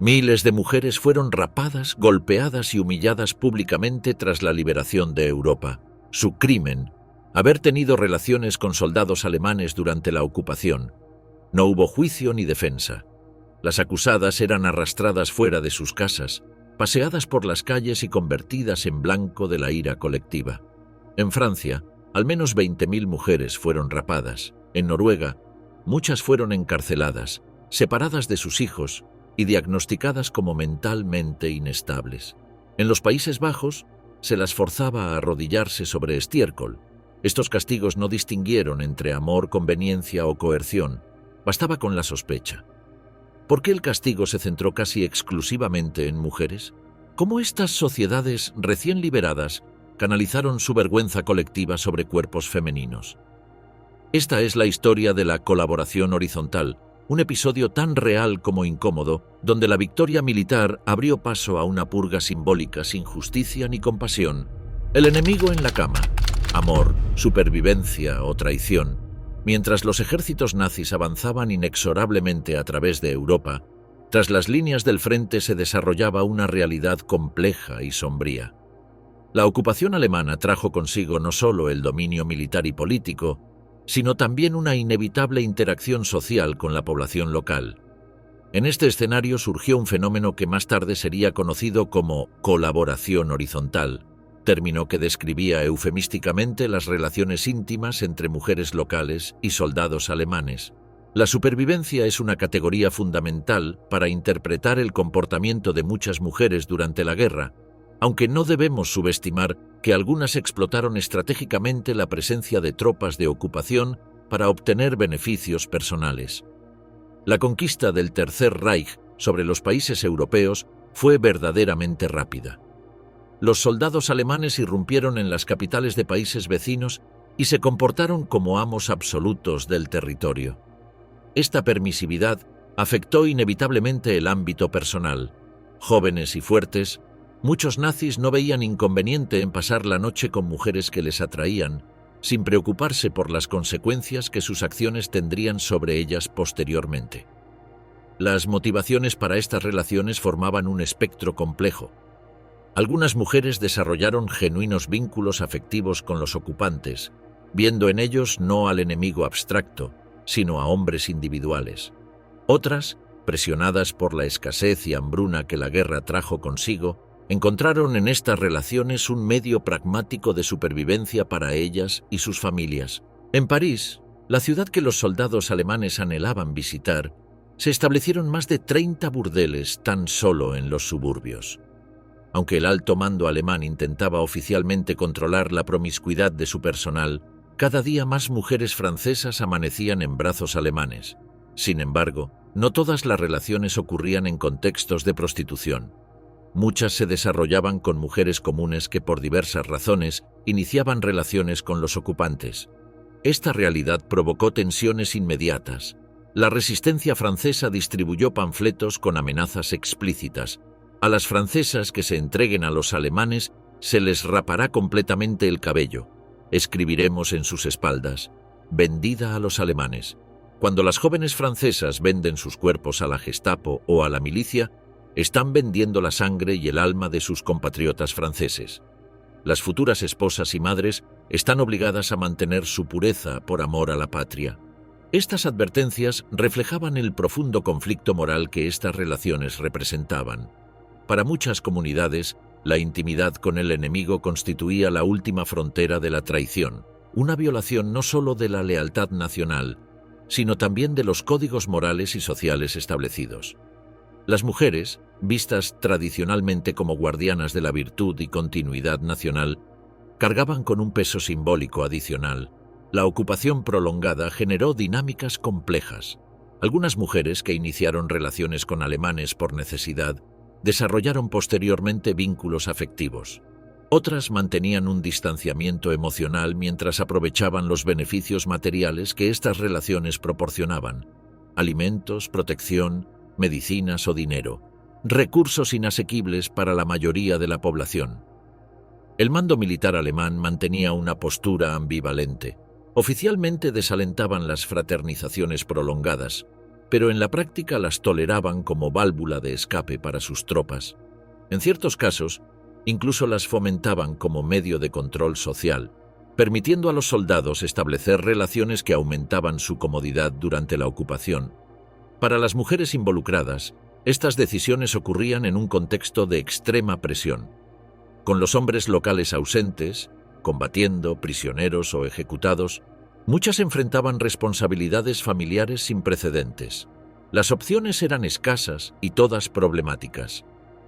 Miles de mujeres fueron rapadas, golpeadas y humilladas públicamente tras la liberación de Europa. Su crimen: haber tenido relaciones con soldados alemanes durante la ocupación. No hubo juicio ni defensa. Las acusadas eran arrastradas fuera de sus casas, paseadas por las calles y convertidas en blanco de la ira colectiva. En Francia, al menos 20.000 mujeres fueron rapadas. En Noruega, muchas fueron encarceladas, separadas de sus hijos y diagnosticadas como mentalmente inestables. En los Países Bajos, se las forzaba a arrodillarse sobre estiércol. Estos castigos no distinguieron entre amor, conveniencia o coerción. Bastaba con la sospecha. ¿Por qué el castigo se centró casi exclusivamente en mujeres? ¿Cómo estas sociedades recién liberadas canalizaron su vergüenza colectiva sobre cuerpos femeninos? Esta es la historia de la colaboración horizontal, un episodio tan real como incómodo, donde la victoria militar abrió paso a una purga simbólica sin justicia ni compasión. El enemigo en la cama: amor, supervivencia o traición. Mientras los ejércitos nazis avanzaban inexorablemente a través de Europa, tras las líneas del frente se desarrollaba una realidad compleja y sombría. La ocupación alemana trajo consigo no solo el dominio militar y político, sino también una inevitable interacción social con la población local. En este escenario surgió un fenómeno que más tarde sería conocido como colaboración horizontal, término que describía eufemísticamente las relaciones íntimas entre mujeres locales y soldados alemanes. La supervivencia es una categoría fundamental para interpretar el comportamiento de muchas mujeres durante la guerra, aunque no debemos subestimar que algunas explotaron estratégicamente la presencia de tropas de ocupación para obtener beneficios personales. La conquista del Tercer Reich sobre los países europeos fue verdaderamente rápida. Los soldados alemanes irrumpieron en las capitales de países vecinos y se comportaron como amos absolutos del territorio. Esta permisividad afectó inevitablemente el ámbito personal. Jóvenes y fuertes, muchos nazis no veían inconveniente en pasar la noche con mujeres que les atraían, sin preocuparse por las consecuencias que sus acciones tendrían sobre ellas posteriormente. Las motivaciones para estas relaciones formaban un espectro complejo. Algunas mujeres desarrollaron genuinos vínculos afectivos con los ocupantes, viendo en ellos no al enemigo abstracto, sino a hombres individuales. Otras, presionadas por la escasez y hambruna que la guerra trajo consigo, encontraron en estas relaciones un medio pragmático de supervivencia para ellas y sus familias. En París, la ciudad que los soldados alemanes anhelaban visitar, se establecieron más de 30 burdeles tan solo en los suburbios. Aunque el alto mando alemán intentaba oficialmente controlar la promiscuidad de su personal, cada día más mujeres francesas amanecían en brazos alemanes. Sin embargo, no todas las relaciones ocurrían en contextos de prostitución. Muchas se desarrollaban con mujeres comunes que por diversas razones iniciaban relaciones con los ocupantes. Esta realidad provocó tensiones inmediatas. La resistencia francesa distribuyó panfletos con amenazas explícitas. A las francesas que se entreguen a los alemanes se les rapará completamente el cabello. Escribiremos en sus espaldas: vendida a los alemanes. Cuando las jóvenes francesas venden sus cuerpos a la Gestapo o a la milicia, están vendiendo la sangre y el alma de sus compatriotas franceses. Las futuras esposas y madres están obligadas a mantener su pureza por amor a la patria. Estas advertencias reflejaban el profundo conflicto moral que estas relaciones representaban. Para muchas comunidades, la intimidad con el enemigo constituía la última frontera de la traición, una violación no solo de la lealtad nacional, sino también de los códigos morales y sociales establecidos. Las mujeres, vistas tradicionalmente como guardianas de la virtud y continuidad nacional, cargaban con un peso simbólico adicional. La ocupación prolongada generó dinámicas complejas. Algunas mujeres que iniciaron relaciones con alemanes por necesidad desarrollaron posteriormente vínculos afectivos. Otras mantenían un distanciamiento emocional mientras aprovechaban los beneficios materiales que estas relaciones proporcionaban: alimentos, protección, medicinas o dinero, recursos inasequibles para la mayoría de la población. El mando militar alemán mantenía una postura ambivalente. Oficialmente desalentaban las fraternizaciones prolongadas, pero en la práctica las toleraban como válvula de escape para sus tropas. En ciertos casos, incluso las fomentaban como medio de control social, permitiendo a los soldados establecer relaciones que aumentaban su comodidad durante la ocupación. Para las mujeres involucradas, estas decisiones ocurrían en un contexto de extrema presión, con los hombres locales ausentes, combatiendo, prisioneros o ejecutados. Muchas enfrentaban responsabilidades familiares sin precedentes. Las opciones eran escasas y todas problemáticas: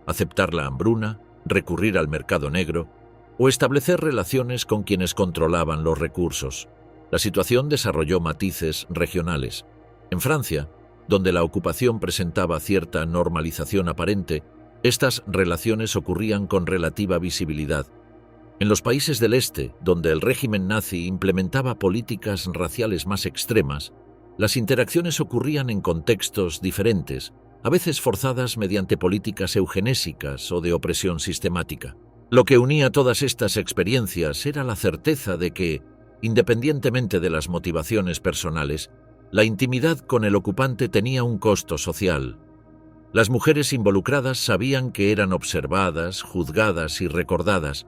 aceptar la hambruna, recurrir al mercado negro o establecer relaciones con quienes controlaban los recursos. La situación desarrolló matices regionales. En Francia, donde la ocupación presentaba cierta normalización aparente, estas relaciones ocurrían con relativa visibilidad. En los países del este, donde el régimen nazi implementaba políticas raciales más extremas, las interacciones ocurrían en contextos diferentes, a veces forzadas mediante políticas eugenésicas o de opresión sistemática. Lo que unía todas estas experiencias era la certeza de que, independientemente de las motivaciones personales, la intimidad con el ocupante tenía un costo social. Las mujeres involucradas sabían que eran observadas, juzgadas y recordadas.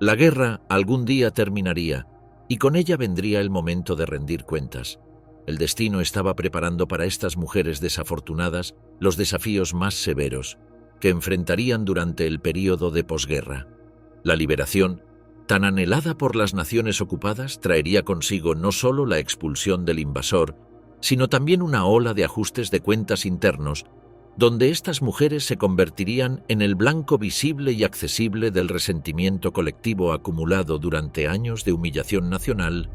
La guerra algún día terminaría, y con ella vendría el momento de rendir cuentas. El destino estaba preparando para estas mujeres desafortunadas los desafíos más severos que enfrentarían durante el período de posguerra. La liberación, tan anhelada por las naciones ocupadas, traería consigo no solo la expulsión del invasor, sino también una ola de ajustes de cuentas internos, donde estas mujeres se convertirían en el blanco visible y accesible del resentimiento colectivo acumulado durante años de humillación nacional.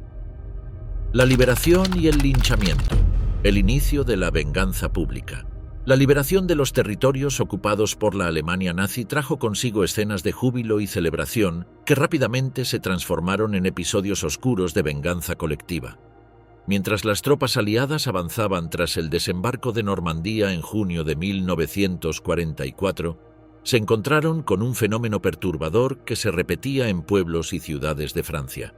La liberación y el linchamiento, el inicio de la venganza pública. La liberación de los territorios ocupados por la Alemania nazi trajo consigo escenas de júbilo y celebración que rápidamente se transformaron en episodios oscuros de venganza colectiva. Mientras las tropas aliadas avanzaban tras el desembarco de Normandía en junio de 1944, se encontraron con un fenómeno perturbador que se repetía en pueblos y ciudades de Francia: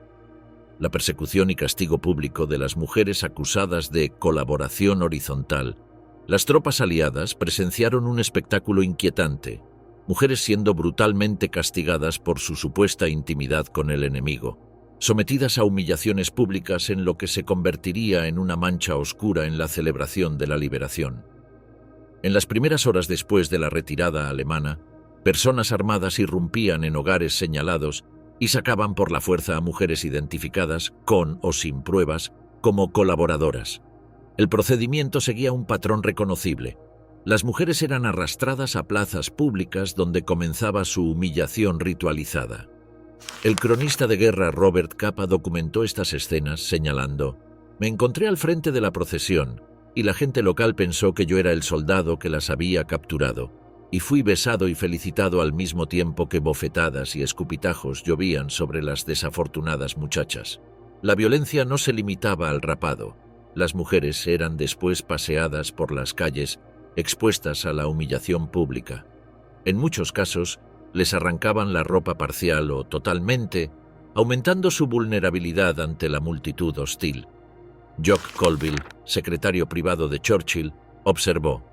la persecución y castigo público de las mujeres acusadas de colaboración horizontal. Las tropas aliadas presenciaron un espectáculo inquietante: mujeres siendo brutalmente castigadas por su supuesta intimidad con el enemigo, sometidas a humillaciones públicas en lo que se convertiría en una mancha oscura en la celebración de la liberación. En las primeras horas después de la retirada alemana, personas armadas irrumpían en hogares señalados y sacaban por la fuerza a mujeres identificadas, con o sin pruebas, como colaboradoras. El procedimiento seguía un patrón reconocible. Las mujeres eran arrastradas a plazas públicas donde comenzaba su humillación ritualizada. El cronista de guerra Robert Capa documentó estas escenas señalando: «Me encontré al frente de la procesión y la gente local pensó que yo era el soldado que las había capturado, y fui besado y felicitado al mismo tiempo que bofetadas y escupitajos llovían sobre las desafortunadas muchachas». La violencia no se limitaba al rapado. Las mujeres eran después paseadas por las calles, expuestas a la humillación pública. En muchos casos, les arrancaban la ropa parcial o totalmente, aumentando su vulnerabilidad ante la multitud hostil. Jock Colville, secretario privado de Churchill, observó: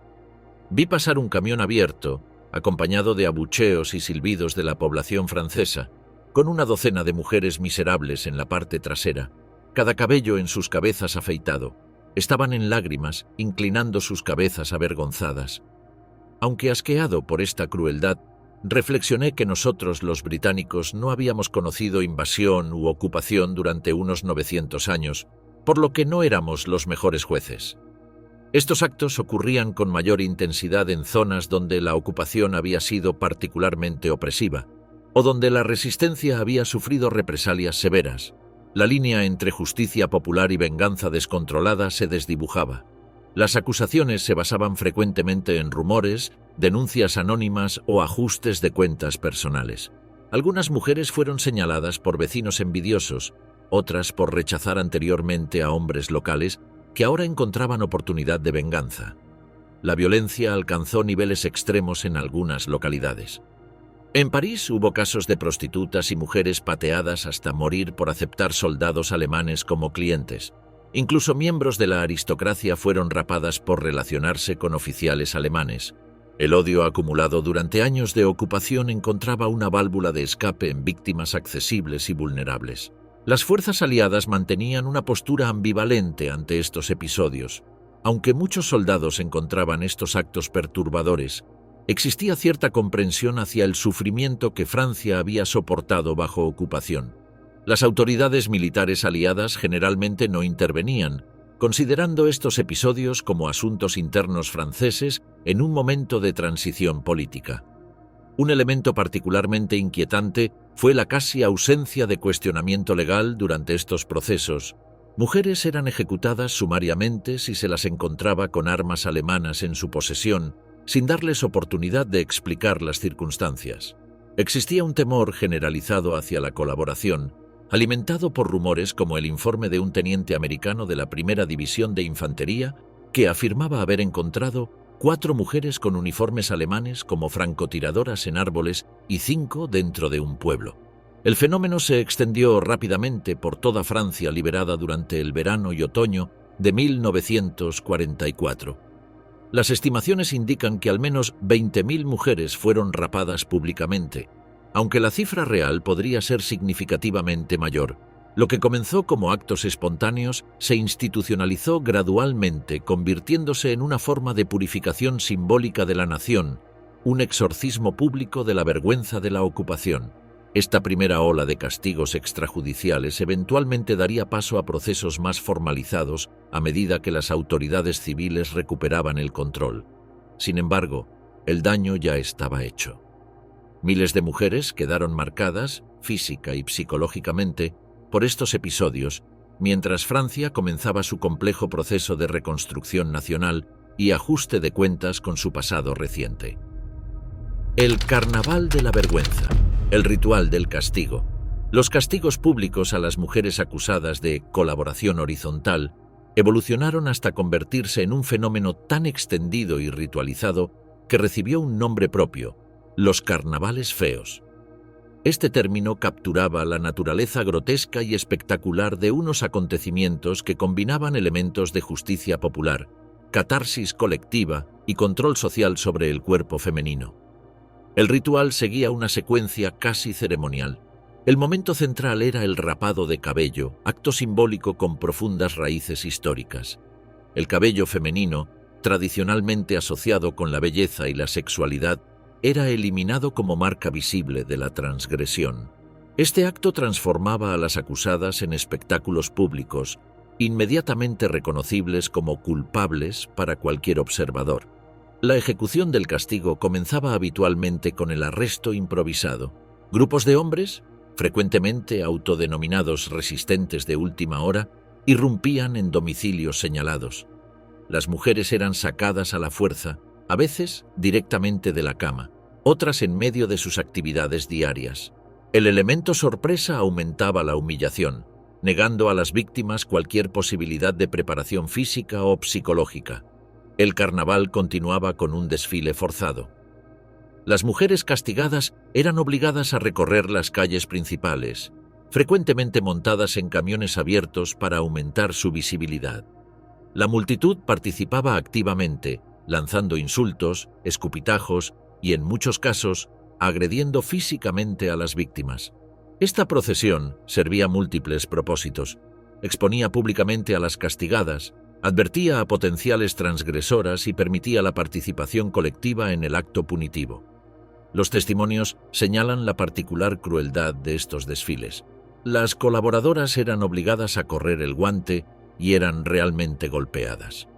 «Vi pasar un camión abierto, acompañado de abucheos y silbidos de la población francesa, con una docena de mujeres miserables en la parte trasera, cada cabello en sus cabezas afeitado. Estaban en lágrimas, inclinando sus cabezas avergonzadas. Aunque asqueado por esta crueldad, reflexioné que nosotros, los británicos, no habíamos conocido invasión u ocupación durante unos 900 años, por lo que no éramos los mejores jueces. Estos actos ocurrían con mayor intensidad en zonas donde la ocupación había sido particularmente opresiva, o donde la resistencia había sufrido represalias severas. La línea entre justicia popular y venganza descontrolada se desdibujaba. Las acusaciones se basaban frecuentemente en rumores, denuncias anónimas o ajustes de cuentas personales. Algunas mujeres fueron señaladas por vecinos envidiosos, otras por rechazar anteriormente a hombres locales que ahora encontraban oportunidad de venganza. La violencia alcanzó niveles extremos en algunas localidades. En París hubo casos de prostitutas y mujeres pateadas hasta morir por aceptar soldados alemanes como clientes. Incluso miembros de la aristocracia fueron rapadas por relacionarse con oficiales alemanes. El odio acumulado durante años de ocupación encontraba una válvula de escape en víctimas accesibles y vulnerables. Las fuerzas aliadas mantenían una postura ambivalente ante estos episodios. Aunque muchos soldados encontraban estos actos perturbadores, existía cierta comprensión hacia el sufrimiento que Francia había soportado bajo ocupación. Las autoridades militares aliadas generalmente no intervenían, considerando estos episodios como asuntos internos franceses en un momento de transición política. Un elemento particularmente inquietante fue la casi ausencia de cuestionamiento legal durante estos procesos. Mujeres eran ejecutadas sumariamente si se las encontraba con armas alemanas en su posesión, sin darles oportunidad de explicar las circunstancias. Existía un temor generalizado hacia la colaboración, alimentado por rumores como el informe de un teniente americano de la Primera División de Infantería que afirmaba haber encontrado 4 mujeres con uniformes alemanes como francotiradoras en árboles y 5 dentro de un pueblo. El fenómeno se extendió rápidamente por toda Francia liberada durante el verano y otoño de 1944. Las estimaciones indican que al menos 20.000 mujeres fueron rapadas públicamente, aunque la cifra real podría ser significativamente mayor. Lo que comenzó como actos espontáneos se institucionalizó gradualmente, convirtiéndose en una forma de purificación simbólica de la nación, un exorcismo público de la vergüenza de la ocupación. Esta primera ola de castigos extrajudiciales eventualmente daría paso a procesos más formalizados a medida que las autoridades civiles recuperaban el control. Sin embargo, el daño ya estaba hecho. Miles de mujeres quedaron marcadas, física y psicológicamente, por estos episodios, mientras Francia comenzaba su complejo proceso de reconstrucción nacional y ajuste de cuentas con su pasado reciente. El Carnaval de la Vergüenza, el ritual del castigo. Los castigos públicos a las mujeres acusadas de colaboración horizontal evolucionaron hasta convertirse en un fenómeno tan extendido y ritualizado que recibió un nombre propio: los carnavales feos. Este término capturaba la naturaleza grotesca y espectacular de unos acontecimientos que combinaban elementos de justicia popular, catarsis colectiva y control social sobre el cuerpo femenino. El ritual seguía una secuencia casi ceremonial. El momento central era el rapado de cabello, acto simbólico con profundas raíces históricas. El cabello femenino, tradicionalmente asociado con la belleza y la sexualidad, era eliminado como marca visible de la transgresión. Este acto transformaba a las acusadas en espectáculos públicos, inmediatamente reconocibles como culpables para cualquier observador. La ejecución del castigo comenzaba habitualmente con el arresto improvisado. Grupos de hombres, frecuentemente autodenominados resistentes de última hora, irrumpían en domicilios señalados. Las mujeres eran sacadas a la fuerza, a veces directamente de la cama, otras en medio de sus actividades diarias. El elemento sorpresa aumentaba la humillación, negando a las víctimas cualquier posibilidad de preparación física o psicológica. El carnaval continuaba con un desfile forzado. Las mujeres castigadas eran obligadas a recorrer las calles principales, frecuentemente montadas en camiones abiertos para aumentar su visibilidad. La multitud participaba activamente, lanzando insultos, escupitajos y, en muchos casos, agrediendo físicamente a las víctimas. Esta procesión servía múltiples propósitos. Exponía públicamente a las castigadas, advertía a potenciales transgresoras y permitía la participación colectiva en el acto punitivo. Los testimonios señalan la particular crueldad de estos desfiles. Las colaboradoras eran obligadas a correr el guante y eran realmente golpeadas.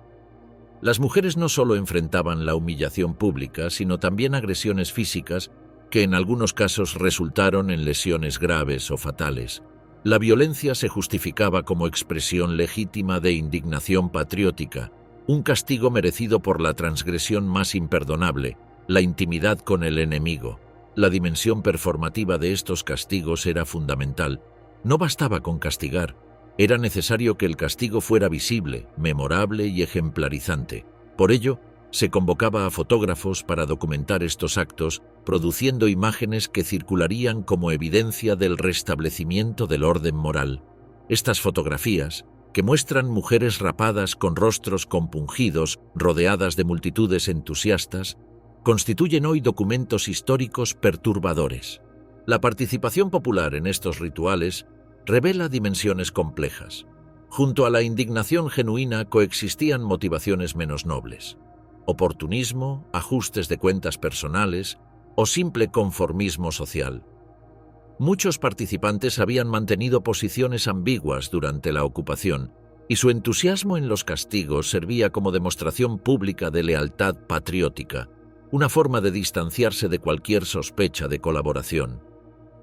Las mujeres no solo enfrentaban la humillación pública, sino también agresiones físicas que en algunos casos resultaron en lesiones graves o fatales. La violencia se justificaba como expresión legítima de indignación patriótica, un castigo merecido por la transgresión más imperdonable, la intimidad con el enemigo. La dimensión performativa de estos castigos era fundamental. No bastaba con castigar, era necesario que el castigo fuera visible, memorable y ejemplarizante. Por ello, se convocaba a fotógrafos para documentar estos actos, produciendo imágenes que circularían como evidencia del restablecimiento del orden moral. Estas fotografías, que muestran mujeres rapadas con rostros compungidos, rodeadas de multitudes entusiastas, constituyen hoy documentos históricos perturbadores. La participación popular en estos rituales revela dimensiones complejas. Junto a la indignación genuina coexistían motivaciones menos nobles: oportunismo, ajustes de cuentas personales o simple conformismo social. Muchos participantes habían mantenido posiciones ambiguas durante la ocupación, y su entusiasmo en los castigos servía como demostración pública de lealtad patriótica, una forma de distanciarse de cualquier sospecha de colaboración.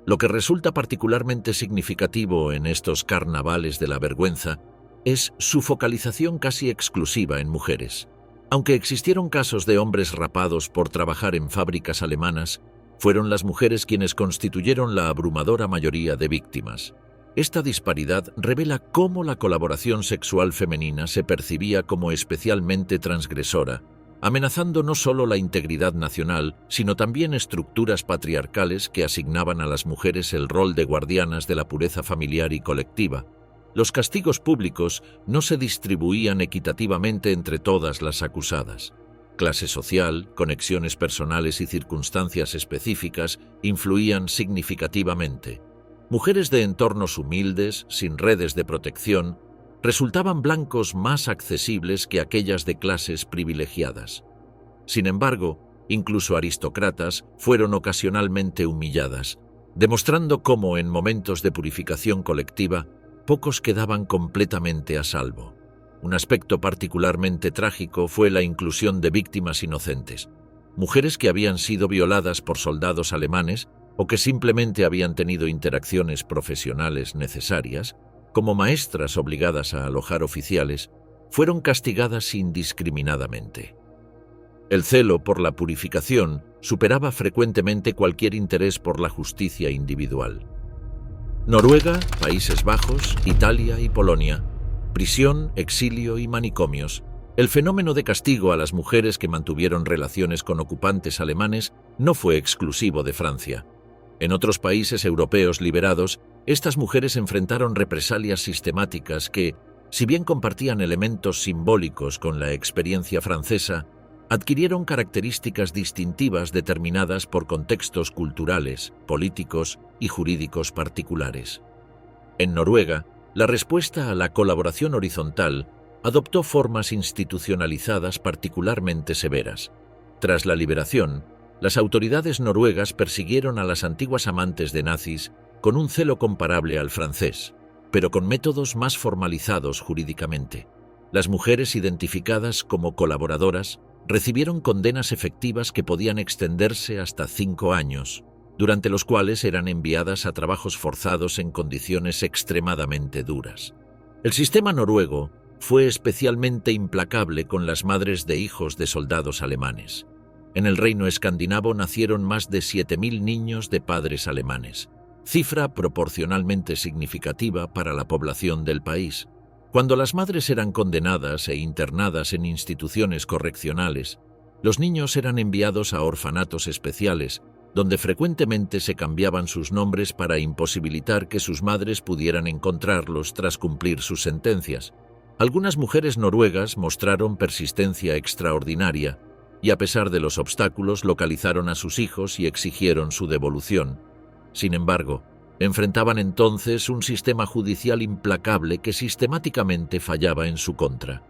Lo que resulta particularmente significativo en estos carnavales de la vergüenza es su focalización casi exclusiva en mujeres. Aunque existieron casos de hombres rapados por trabajar en fábricas alemanas, fueron las mujeres quienes constituyeron la abrumadora mayoría de víctimas. Esta disparidad revela cómo la colaboración sexual femenina se percibía como especialmente transgresora, amenazando no solo la integridad nacional, sino también estructuras patriarcales que asignaban a las mujeres el rol de guardianas de la pureza familiar y colectiva. Los castigos públicos no se distribuían equitativamente entre todas las acusadas. Clase social, conexiones personales y circunstancias específicas influían significativamente. Mujeres de entornos humildes, sin redes de protección, resultaban blancos más accesibles que aquellas de clases privilegiadas. Sin embargo, incluso aristócratas fueron ocasionalmente humilladas, demostrando cómo en momentos de purificación colectiva pocos quedaban completamente a salvo. Un aspecto particularmente trágico fue la inclusión de víctimas inocentes, mujeres que habían sido violadas por soldados alemanes o que simplemente habían tenido interacciones profesionales necesarias, como maestras obligadas a alojar oficiales, fueron castigadas indiscriminadamente. El celo por la purificación superaba frecuentemente cualquier interés por la justicia individual. Noruega, Países Bajos, Italia y Polonia. Prisión, exilio y manicomios. El fenómeno de castigo a las mujeres que mantuvieron relaciones con ocupantes alemanes no fue exclusivo de Francia. En otros países europeos liberados, estas mujeres enfrentaron represalias sistemáticas que, si bien compartían elementos simbólicos con la experiencia francesa, adquirieron características distintivas determinadas por contextos culturales, políticos y jurídicos particulares. En Noruega, la respuesta a la colaboración horizontal adoptó formas institucionalizadas particularmente severas. Tras la liberación, las autoridades noruegas persiguieron a las antiguas amantes de nazis con un celo comparable al francés, pero con métodos más formalizados jurídicamente. Las mujeres identificadas como colaboradoras recibieron condenas efectivas que podían extenderse hasta 5 años, durante los cuales eran enviadas a trabajos forzados en condiciones extremadamente duras. El sistema noruego fue especialmente implacable con las madres de hijos de soldados alemanes. En el reino escandinavo nacieron más de 7.000 niños de padres alemanes, cifra proporcionalmente significativa para la población del país. Cuando las madres eran condenadas e internadas en instituciones correccionales, los niños eran enviados a orfanatos especiales, donde frecuentemente se cambiaban sus nombres para imposibilitar que sus madres pudieran encontrarlos tras cumplir sus sentencias. Algunas mujeres noruegas mostraron persistencia extraordinaria y, a pesar de los obstáculos, localizaron a sus hijos y exigieron su devolución. Sin embargo, enfrentaban entonces un sistema judicial implacable que sistemáticamente fallaba en su contra.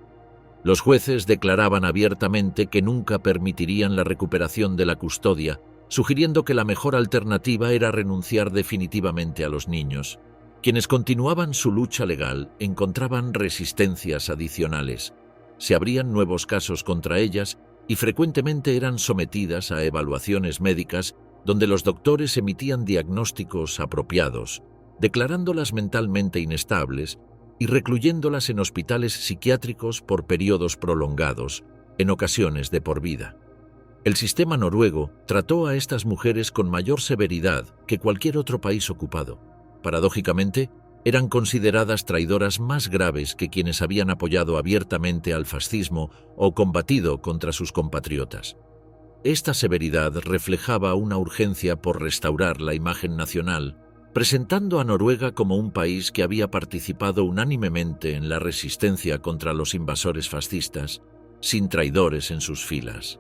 Los jueces declaraban abiertamente que nunca permitirían la recuperación de la custodia, sugiriendo que la mejor alternativa era renunciar definitivamente a los niños. Quienes continuaban su lucha legal encontraban resistencias adicionales. Se abrían nuevos casos contra ellas y frecuentemente eran sometidas a evaluaciones médicas donde los doctores emitían diagnósticos apropiados, declarándolas mentalmente inestables y recluyéndolas en hospitales psiquiátricos por periodos prolongados, en ocasiones de por vida. El sistema noruego trató a estas mujeres con mayor severidad que cualquier otro país ocupado. Paradójicamente, eran consideradas traidoras más graves que quienes habían apoyado abiertamente al fascismo o combatido contra sus compatriotas. Esta severidad reflejaba una urgencia por restaurar la imagen nacional presentando a Noruega como un país que había participado unánimemente en la resistencia contra los invasores fascistas, sin traidores en sus filas.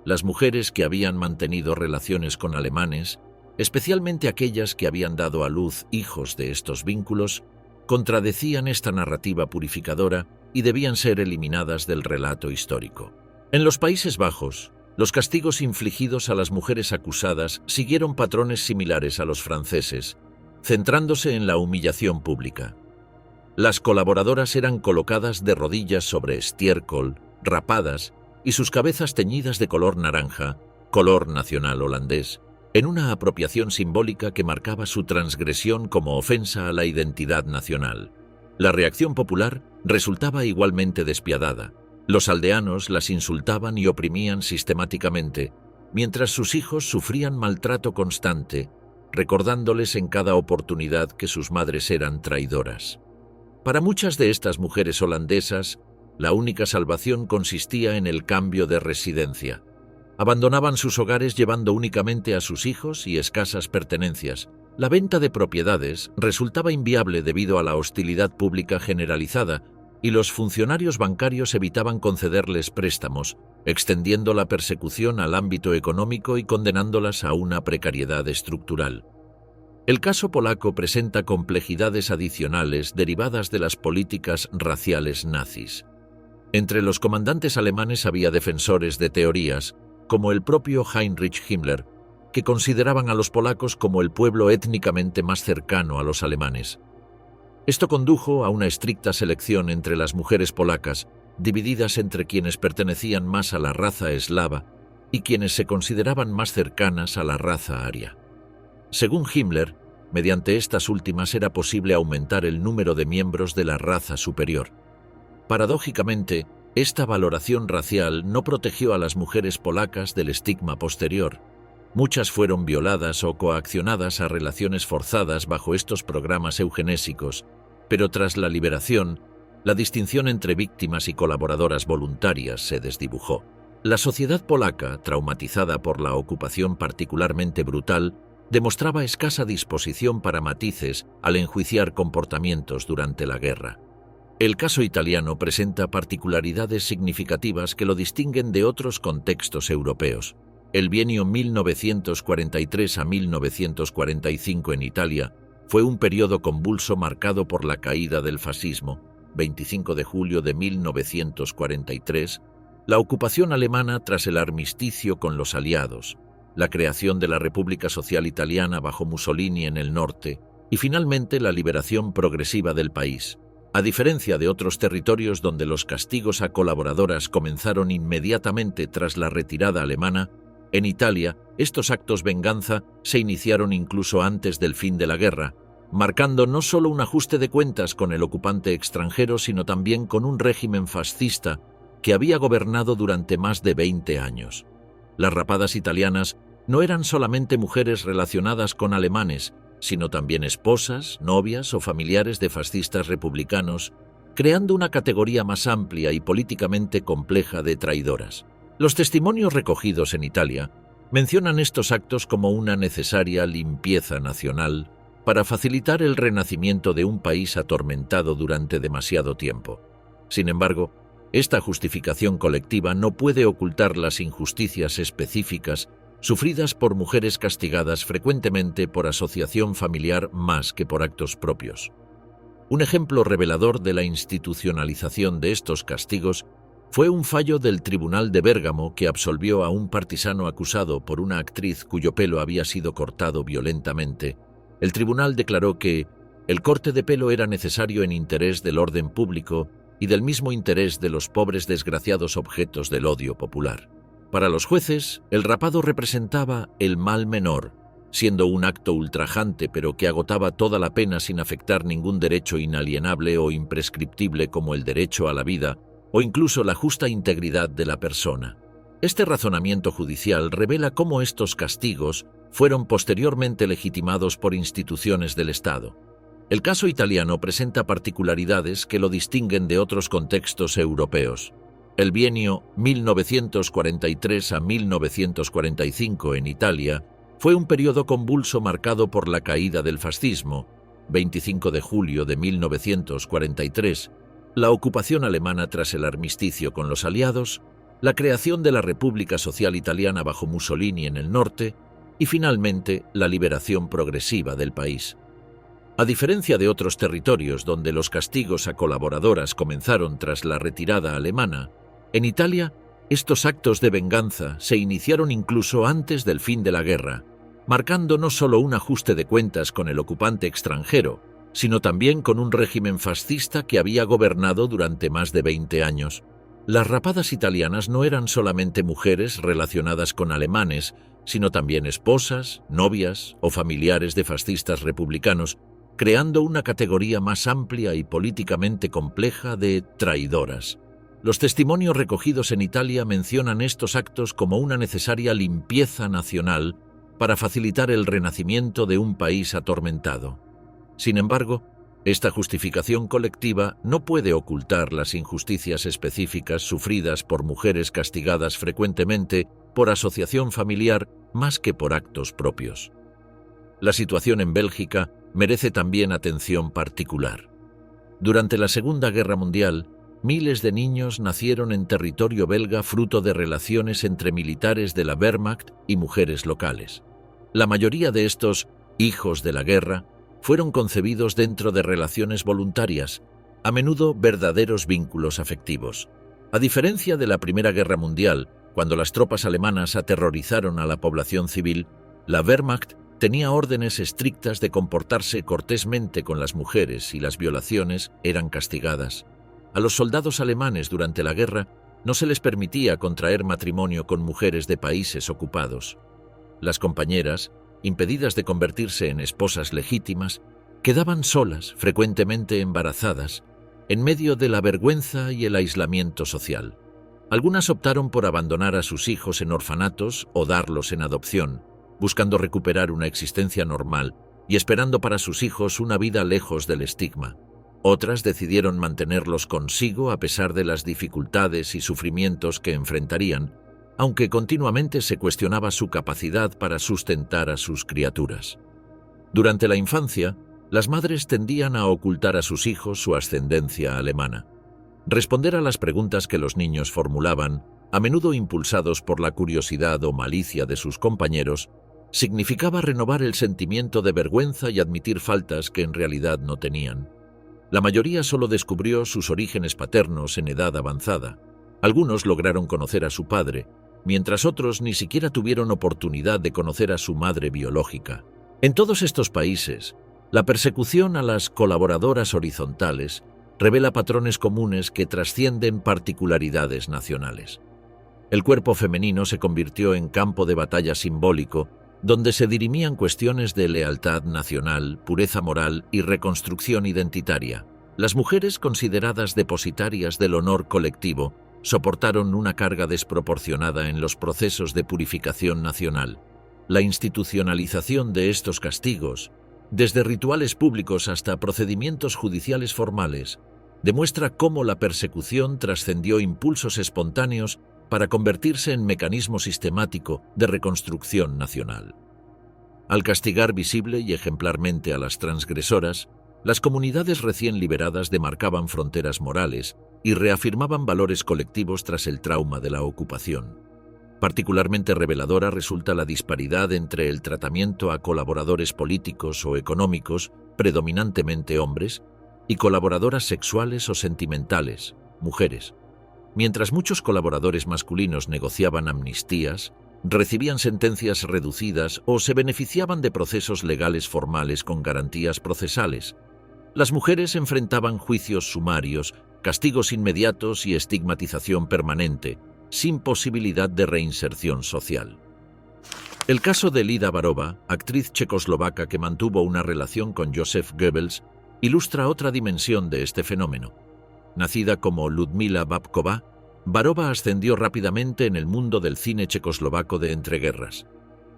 Las mujeres que habían mantenido relaciones con alemanes, especialmente aquellas que habían dado a luz hijos de estos vínculos, contradecían esta narrativa purificadora y debían ser eliminadas del relato histórico. En los Países Bajos, los castigos infligidos a las mujeres acusadas siguieron patrones similares a los franceses, centrándose en la humillación pública. Las colaboradoras eran colocadas de rodillas sobre estiércol, rapadas y sus cabezas teñidas de color naranja, color nacional holandés, en una apropiación simbólica que marcaba su transgresión como ofensa a la identidad nacional. La reacción popular resultaba igualmente despiadada. Los aldeanos las insultaban y oprimían sistemáticamente, mientras sus hijos sufrían maltrato constante, recordándoles en cada oportunidad que sus madres eran traidoras. Para muchas de estas mujeres holandesas, la única salvación consistía en el cambio de residencia. Abandonaban sus hogares llevando únicamente a sus hijos y escasas pertenencias. La venta de propiedades resultaba inviable debido a la hostilidad pública generalizada y los funcionarios bancarios evitaban concederles préstamos, extendiendo la persecución al ámbito económico y condenándolas a una precariedad estructural. El caso polaco presenta complejidades adicionales derivadas de las políticas raciales nazis. Entre los comandantes alemanes había defensores de teorías, como el propio Heinrich Himmler, que consideraban a los polacos como el pueblo étnicamente más cercano a los alemanes. Esto condujo a una estricta selección entre las mujeres polacas, divididas entre quienes pertenecían más a la raza eslava y quienes se consideraban más cercanas a la raza aria. Según Himmler, mediante estas últimas era posible aumentar el número de miembros de la raza superior. Paradójicamente, esta valoración racial no protegió a las mujeres polacas del estigma posterior. Muchas fueron violadas o coaccionadas a relaciones forzadas bajo estos programas eugenésicos, pero tras la liberación, la distinción entre víctimas y colaboradoras voluntarias se desdibujó. La sociedad polaca, traumatizada por la ocupación particularmente brutal, demostraba escasa disposición para matices al enjuiciar comportamientos durante la guerra. El caso italiano presenta particularidades significativas que lo distinguen de otros contextos europeos. El bienio 1943 a 1945 en Italia fue un periodo convulso marcado por la caída del fascismo, 25 de julio de 1943, la ocupación alemana tras el armisticio con los aliados, la creación de la República Social Italiana bajo Mussolini en el norte y finalmente la liberación progresiva del país. A diferencia de otros territorios donde los castigos a colaboradoras comenzaron inmediatamente tras la retirada alemana, en Italia estos actos venganza se iniciaron incluso antes del fin de la guerra, marcando no solo un ajuste de cuentas con el ocupante extranjero, sino también con un régimen fascista que había gobernado durante más de 20 años. Las rapadas italianas no eran solamente mujeres relacionadas con alemanes, sino también esposas, novias o familiares de fascistas republicanos, creando una categoría más amplia y políticamente compleja de traidoras. Los testimonios recogidos en Italia mencionan estos actos como una necesaria limpieza nacional para facilitar el renacimiento de un país atormentado durante demasiado tiempo. Sin embargo, esta justificación colectiva no puede ocultar las injusticias específicas sufridas por mujeres castigadas frecuentemente por asociación familiar más que por actos propios. Un ejemplo revelador de la institucionalización de estos castigos fue un fallo del Tribunal de Bérgamo que absolvió a un partisano acusado por una actriz cuyo pelo había sido cortado violentamente. El tribunal declaró que el corte de pelo era necesario en interés del orden público y del mismo interés de los pobres desgraciados objetos del odio popular. Para los jueces, el rapado representaba el mal menor, siendo un acto ultrajante pero que agotaba toda la pena sin afectar ningún derecho inalienable o imprescriptible como el derecho a la vida o incluso la justa integridad de la persona. Este razonamiento judicial revela cómo estos castigos fueron posteriormente legitimados por instituciones del Estado. El caso italiano presenta particularidades que lo distinguen de otros contextos europeos. El bienio 1943 a 1945 en Italia Fue un periodo convulso marcado por la caída del fascismo, 25 de julio de 1943, la ocupación alemana tras el armisticio con los aliados, la creación de la República Social Italiana bajo Mussolini en el norte y finalmente la liberación progresiva del país. A diferencia de otros territorios donde los castigos a colaboradoras comenzaron tras la retirada alemana, en Italia estos actos de venganza se iniciaron incluso antes del fin de la guerra, marcando no solo un ajuste de cuentas con el ocupante extranjero, sino también con un régimen fascista que había gobernado durante más de 20 años. Las rapadas italianas no eran solamente mujeres relacionadas con alemanes, sino también esposas, novias o familiares de fascistas republicanos, creando una categoría más amplia y políticamente compleja de traidoras. Los testimonios recogidos en Italia mencionan estos actos como una necesaria limpieza nacional para facilitar el renacimiento de un país atormentado. Sin embargo, esta justificación colectiva no puede ocultar las injusticias específicas sufridas por mujeres castigadas frecuentemente por asociación familiar más que por actos propios. La situación en Bélgica merece también atención particular. Durante la Segunda Guerra Mundial, miles de niños nacieron en territorio belga fruto de relaciones entre militares de la Wehrmacht y mujeres locales. La mayoría de estos hijos de la guerra fueron concebidos dentro de relaciones voluntarias, a menudo verdaderos vínculos afectivos. A diferencia de la Primera Guerra Mundial, cuando las tropas alemanas aterrorizaron a la población civil, la Wehrmacht tenía órdenes estrictas de comportarse cortésmente con las mujeres y las violaciones eran castigadas. A los soldados alemanes durante la guerra no se les permitía contraer matrimonio con mujeres de países ocupados. Las compañeras, impedidas de convertirse en esposas legítimas, quedaban solas, frecuentemente embarazadas, en medio de la vergüenza y el aislamiento social. Algunas optaron por abandonar a sus hijos en orfanatos o darlos en adopción, buscando recuperar una existencia normal y esperando para sus hijos una vida lejos del estigma. Otras decidieron mantenerlos consigo a pesar de las dificultades y sufrimientos que enfrentarían, aunque continuamente se cuestionaba su capacidad para sustentar a sus criaturas. Durante la infancia, las madres tendían a ocultar a sus hijos su ascendencia alemana. Responder a las preguntas que los niños formulaban, a menudo impulsados por la curiosidad o malicia de sus compañeros, significaba renovar el sentimiento de vergüenza y admitir faltas que en realidad no tenían. La mayoría solo descubrió sus orígenes paternos en edad avanzada. Algunos lograron conocer a su padre, mientras otros ni siquiera tuvieron oportunidad de conocer a su madre biológica. En todos estos países, la persecución a las colaboradoras horizontales revela patrones comunes que trascienden particularidades nacionales. El cuerpo femenino se convirtió en campo de batalla simbólico, donde se dirimían cuestiones de lealtad nacional, pureza moral y reconstrucción identitaria. Las mujeres, consideradas depositarias del honor colectivo, soportaron una carga desproporcionada en los procesos de purificación nacional. La institucionalización de estos castigos, desde rituales públicos hasta procedimientos judiciales formales, demuestra cómo la persecución trascendió impulsos espontáneos para convertirse en mecanismo sistemático de reconstrucción nacional. Al castigar visible y ejemplarmente a las transgresoras, las comunidades recién liberadas demarcaban fronteras morales y reafirmaban valores colectivos tras el trauma de la ocupación. Particularmente reveladora resulta la disparidad entre el tratamiento a colaboradores políticos o económicos, predominantemente hombres, y colaboradoras sexuales o sentimentales, mujeres. Mientras muchos colaboradores masculinos negociaban amnistías, recibían sentencias reducidas o se beneficiaban de procesos legales formales con garantías procesales, las mujeres enfrentaban juicios sumarios, castigos inmediatos y estigmatización permanente, sin posibilidad de reinserción social. El caso de Lida Barová, actriz checoslovaca que mantuvo una relación con Joseph Goebbels, ilustra otra dimensión de este fenómeno. Nacida como Ludmila Babková, Barová ascendió rápidamente en el mundo del cine checoslovaco de entreguerras.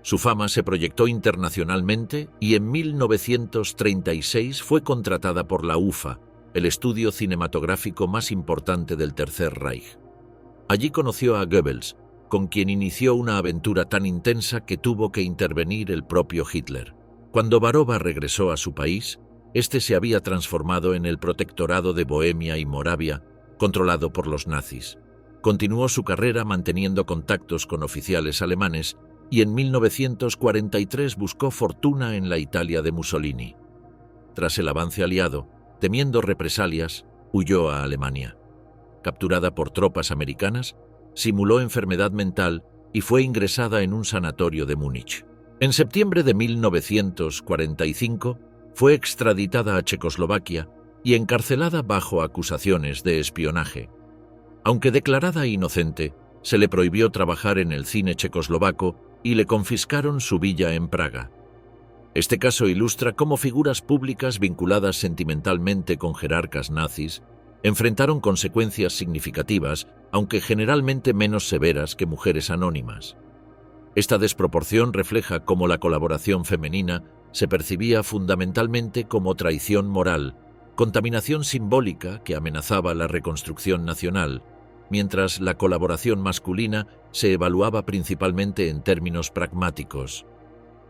Su fama se proyectó internacionalmente y en 1936 fue contratada por la UFA, el estudio cinematográfico más importante del Tercer Reich. Allí conoció a Goebbels, con quien inició una aventura tan intensa que tuvo que intervenir el propio Hitler. Cuando Varova regresó a su país, este se había transformado en el protectorado de Bohemia y Moravia, controlado por los nazis. Continuó su carrera manteniendo contactos con oficiales alemanes y en 1943 buscó fortuna en la Italia de Mussolini. Tras el avance aliado, temiendo represalias, huyó a Alemania. Capturada por tropas americanas, simuló enfermedad mental y fue ingresada en un sanatorio de Múnich. En septiembre de 1945 fue extraditada a Checoslovaquia y encarcelada bajo acusaciones de espionaje. Aunque declarada inocente, se le prohibió trabajar en el cine checoslovaco y le confiscaron su villa en Praga. Este caso ilustra cómo figuras públicas vinculadas sentimentalmente con jerarcas nazis enfrentaron consecuencias significativas, aunque generalmente menos severas que mujeres anónimas. Esta desproporción refleja cómo la colaboración femenina se percibía fundamentalmente como traición moral, contaminación simbólica que amenazaba la reconstrucción nacional, mientras la colaboración masculina se evaluaba principalmente en términos pragmáticos.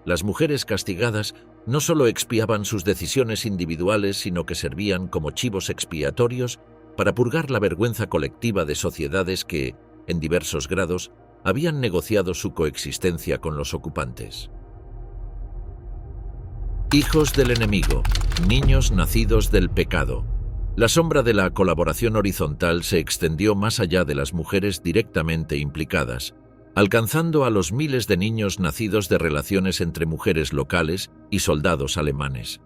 Las mujeres castigadas no solo expiaban sus decisiones individuales, sino que servían como chivos expiatorios para purgar la vergüenza colectiva de sociedades que, en diversos grados, habían negociado su coexistencia con los ocupantes. Hijos del enemigo, niños nacidos del pecado. La sombra de la colaboración horizontal se extendió más allá de las mujeres directamente implicadas, alcanzando a los miles de niños nacidos de relaciones entre mujeres locales y soldados alemanes.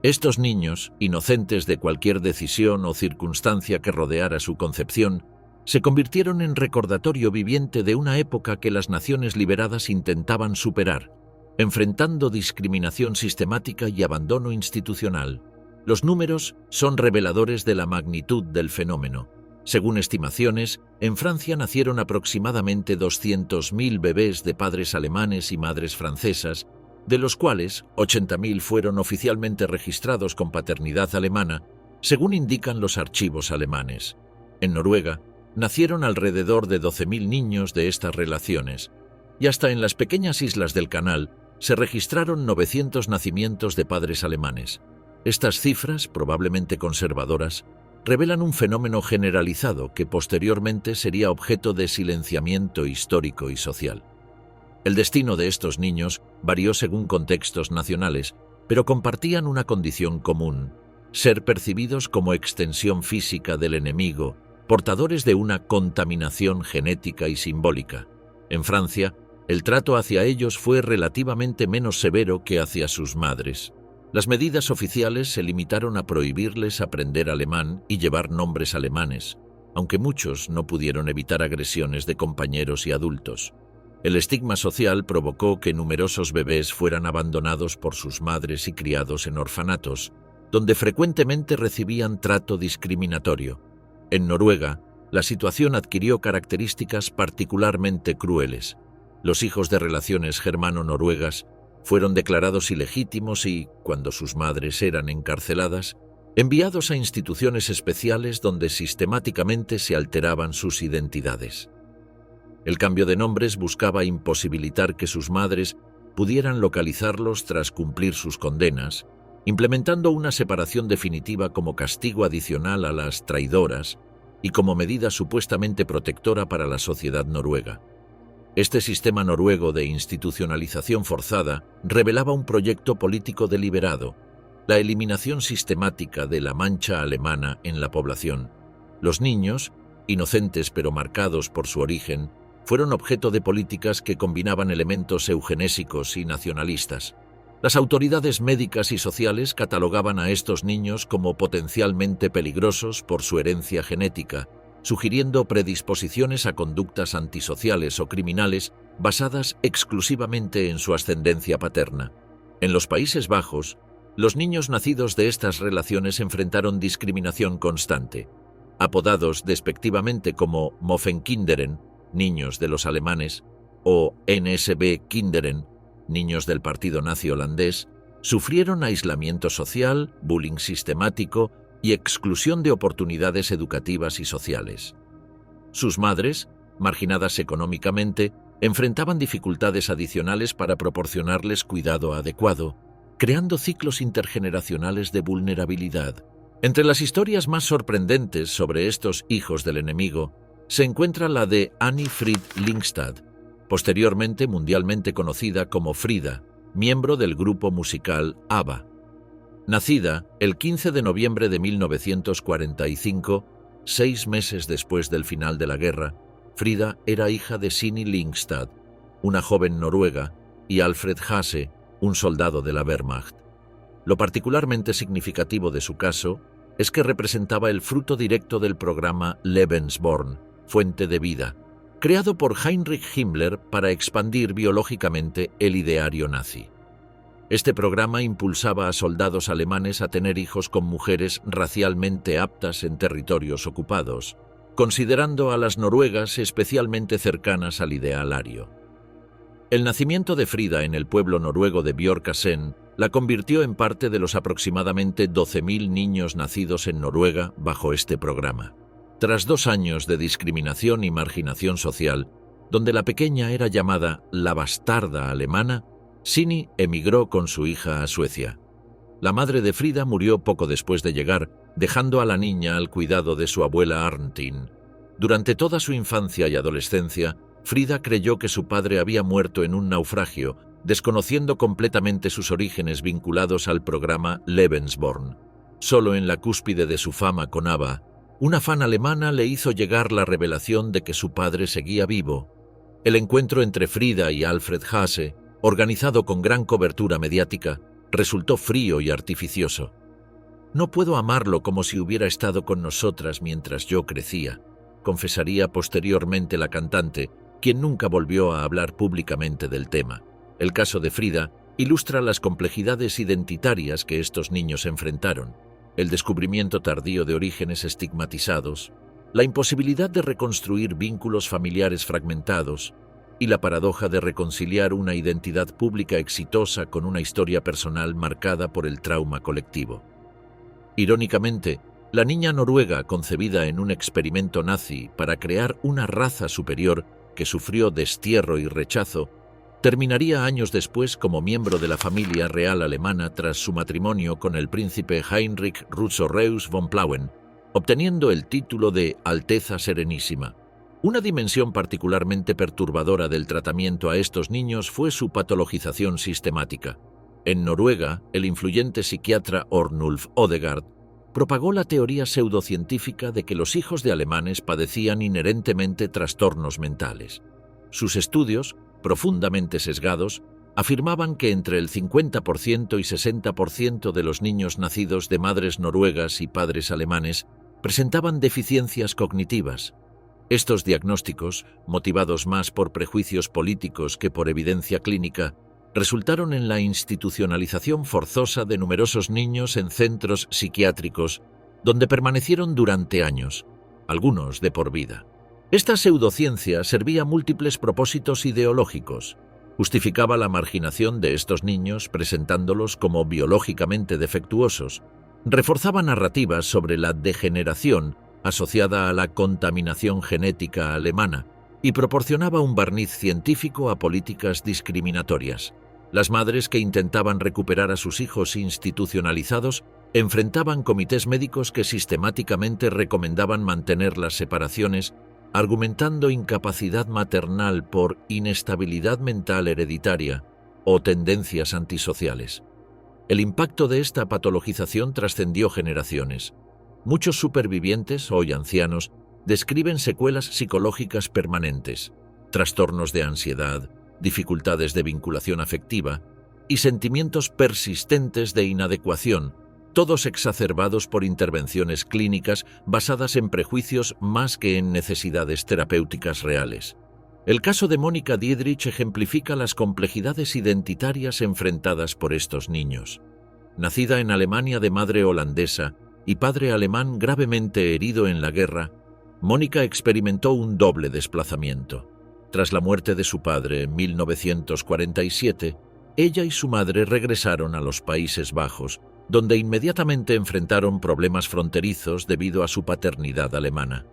Estos niños, inocentes de cualquier decisión o circunstancia que rodeara su concepción, se convirtieron en recordatorio viviente de una época que las naciones liberadas intentaban superar, enfrentando discriminación sistemática y abandono institucional. Los números son reveladores de la magnitud del fenómeno. Según estimaciones, en Francia nacieron aproximadamente 200.000 bebés de padres alemanes y madres francesas, de los cuales 80.000 fueron oficialmente registrados con paternidad alemana, según indican los archivos alemanes. En Noruega, nacieron alrededor de 12.000 niños de estas relaciones, y hasta en las pequeñas islas del Canal se registraron 900 nacimientos de padres alemanes. Estas cifras, probablemente conservadoras, revelan un fenómeno generalizado que posteriormente sería objeto de silenciamiento histórico y social. El destino de estos niños varió según contextos nacionales, pero compartían una condición común: ser percibidos como extensión física del enemigo, portadores de una contaminación genética y simbólica. En Francia, el trato hacia ellos fue relativamente menos severo que hacia sus madres. Las medidas oficiales se limitaron a prohibirles aprender alemán y llevar nombres alemanes, aunque muchos no pudieron evitar agresiones de compañeros y adultos. El estigma social provocó que numerosos bebés fueran abandonados por sus madres y criados en orfanatos, donde frecuentemente recibían trato discriminatorio. En Noruega, la situación adquirió características particularmente crueles. Los hijos de relaciones germano-noruegas fueron declarados ilegítimos y, cuando sus madres eran encarceladas, enviados a instituciones especiales donde sistemáticamente se alteraban sus identidades. El cambio de nombres buscaba imposibilitar que sus madres pudieran localizarlos tras cumplir sus condenas, implementando una separación definitiva como castigo adicional a las traidoras y como medida supuestamente protectora para la sociedad noruega. Este sistema noruego de institucionalización forzada revelaba un proyecto político deliberado: la eliminación sistemática de la mancha alemana en la población. Los niños, inocentes pero marcados por su origen, fueron objeto de políticas que combinaban elementos eugenésicos y nacionalistas. Las autoridades médicas y sociales catalogaban a estos niños como potencialmente peligrosos por su herencia genética, sugiriendo predisposiciones a conductas antisociales o criminales basadas exclusivamente en su ascendencia paterna. En los Países Bajos, los niños nacidos de estas relaciones enfrentaron discriminación constante. Apodados despectivamente como Moffenkinderen, niños de los alemanes, o NSB-Kinderen, niños del partido nazi holandés, sufrieron aislamiento social, bullying sistemático y exclusión de oportunidades educativas y sociales. Sus madres, marginadas económicamente, enfrentaban dificultades adicionales para proporcionarles cuidado adecuado, creando ciclos intergeneracionales de vulnerabilidad. Entre las historias más sorprendentes sobre estos hijos del enemigo se encuentra la de Annie Fried Lyngstad, posteriormente mundialmente conocida como Frida, miembro del grupo musical ABBA. Nacida el 15 de noviembre de 1945, 6 meses después del final de la guerra, Frida era hija de Signe Lyngstad, una joven noruega, y Alfred Hasse, un soldado de la Wehrmacht. Lo particularmente significativo de su caso es que representaba el fruto directo del programa Lebensborn, Fuente de Vida, creado por Heinrich Himmler para expandir biológicamente el ideario nazi. Este programa impulsaba a soldados alemanes a tener hijos con mujeres racialmente aptas en territorios ocupados, considerando a las noruegas especialmente cercanas al ideal ario. El nacimiento de Frida en el pueblo noruego de Bjørkasen la convirtió en parte de los aproximadamente 12.000 niños nacidos en Noruega bajo este programa. Tras 2 años de discriminación y marginación social, donde la pequeña era llamada la bastarda alemana, Signe emigró con su hija a Suecia. La madre de Frida murió poco después de llegar, dejando a la niña al cuidado de su abuela Arntin. Durante toda su infancia y adolescencia, Frida creyó que su padre había muerto en un naufragio, desconociendo completamente sus orígenes vinculados al programa Lebensborn. Solo en la cúspide de su fama con ABBA, una fan alemana le hizo llegar la revelación de que su padre seguía vivo. El encuentro entre Frida y Alfred Hasse, organizado con gran cobertura mediática, resultó frío y artificioso. «No puedo amarlo como si hubiera estado con nosotras mientras yo crecía», confesaría posteriormente la cantante, quien nunca volvió a hablar públicamente del tema. El caso de Frida ilustra las complejidades identitarias que estos niños enfrentaron, el descubrimiento tardío de orígenes estigmatizados, la imposibilidad de reconstruir vínculos familiares fragmentados y la paradoja de reconciliar una identidad pública exitosa con una historia personal marcada por el trauma colectivo. Irónicamente, la niña noruega concebida en un experimento nazi para crear una raza superior que sufrió destierro y rechazo, terminaría años después como miembro de la familia real alemana tras su matrimonio con el príncipe Heinrich Rützow-Reuss von Plauen, obteniendo el título de Alteza Serenísima. Una dimensión particularmente perturbadora del tratamiento a estos niños fue su patologización sistemática. En Noruega, el influyente psiquiatra Ornulf Odegaard propagó la teoría pseudocientífica de que los hijos de alemanes padecían inherentemente trastornos mentales. Sus estudios, profundamente sesgados, afirmaban que entre el 50% y 60% de los niños nacidos de madres noruegas y padres alemanes presentaban deficiencias cognitivas. Estos diagnósticos, motivados más por prejuicios políticos que por evidencia clínica, resultaron en la institucionalización forzosa de numerosos niños en centros psiquiátricos, donde permanecieron durante años, algunos de por vida. Esta pseudociencia servía a múltiples propósitos ideológicos. Justificaba la marginación de estos niños presentándolos como biológicamente defectuosos, reforzaba narrativas sobre la degeneración asociada a la contaminación genética alemana y proporcionaba un barniz científico a políticas discriminatorias. Las madres que intentaban recuperar a sus hijos institucionalizados enfrentaban comités médicos que sistemáticamente recomendaban mantener las separaciones, argumentando incapacidad maternal por inestabilidad mental hereditaria o tendencias antisociales. El impacto de esta patologización trascendió generaciones. Muchos supervivientes, hoy ancianos, describen secuelas psicológicas permanentes, trastornos de ansiedad, dificultades de vinculación afectiva y sentimientos persistentes de inadecuación, todos exacerbados por intervenciones clínicas basadas en prejuicios más que en necesidades terapéuticas reales. El caso de Mónica Diedrich ejemplifica las complejidades identitarias enfrentadas por estos niños. Nacida en Alemania de madre holandesa y padre alemán gravemente herido en la guerra, Mónica experimentó un doble desplazamiento. Tras la muerte de su padre en 1947, ella y su madre regresaron a los Países Bajos, donde inmediatamente enfrentaron problemas fronterizos debido a su paternidad alemana.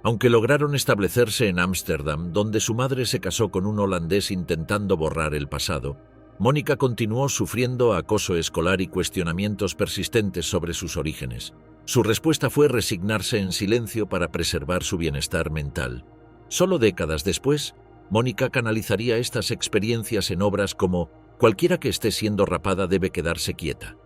Aunque lograron establecerse en Ámsterdam, donde su madre se casó con un holandés intentando borrar el pasado, Mónica continuó sufriendo acoso escolar y cuestionamientos persistentes sobre sus orígenes. Su respuesta fue resignarse en silencio para preservar su bienestar mental. Solo décadas después, Mónica canalizaría estas experiencias en obras como Cualquiera que esté siendo rapada debe quedarse quieta,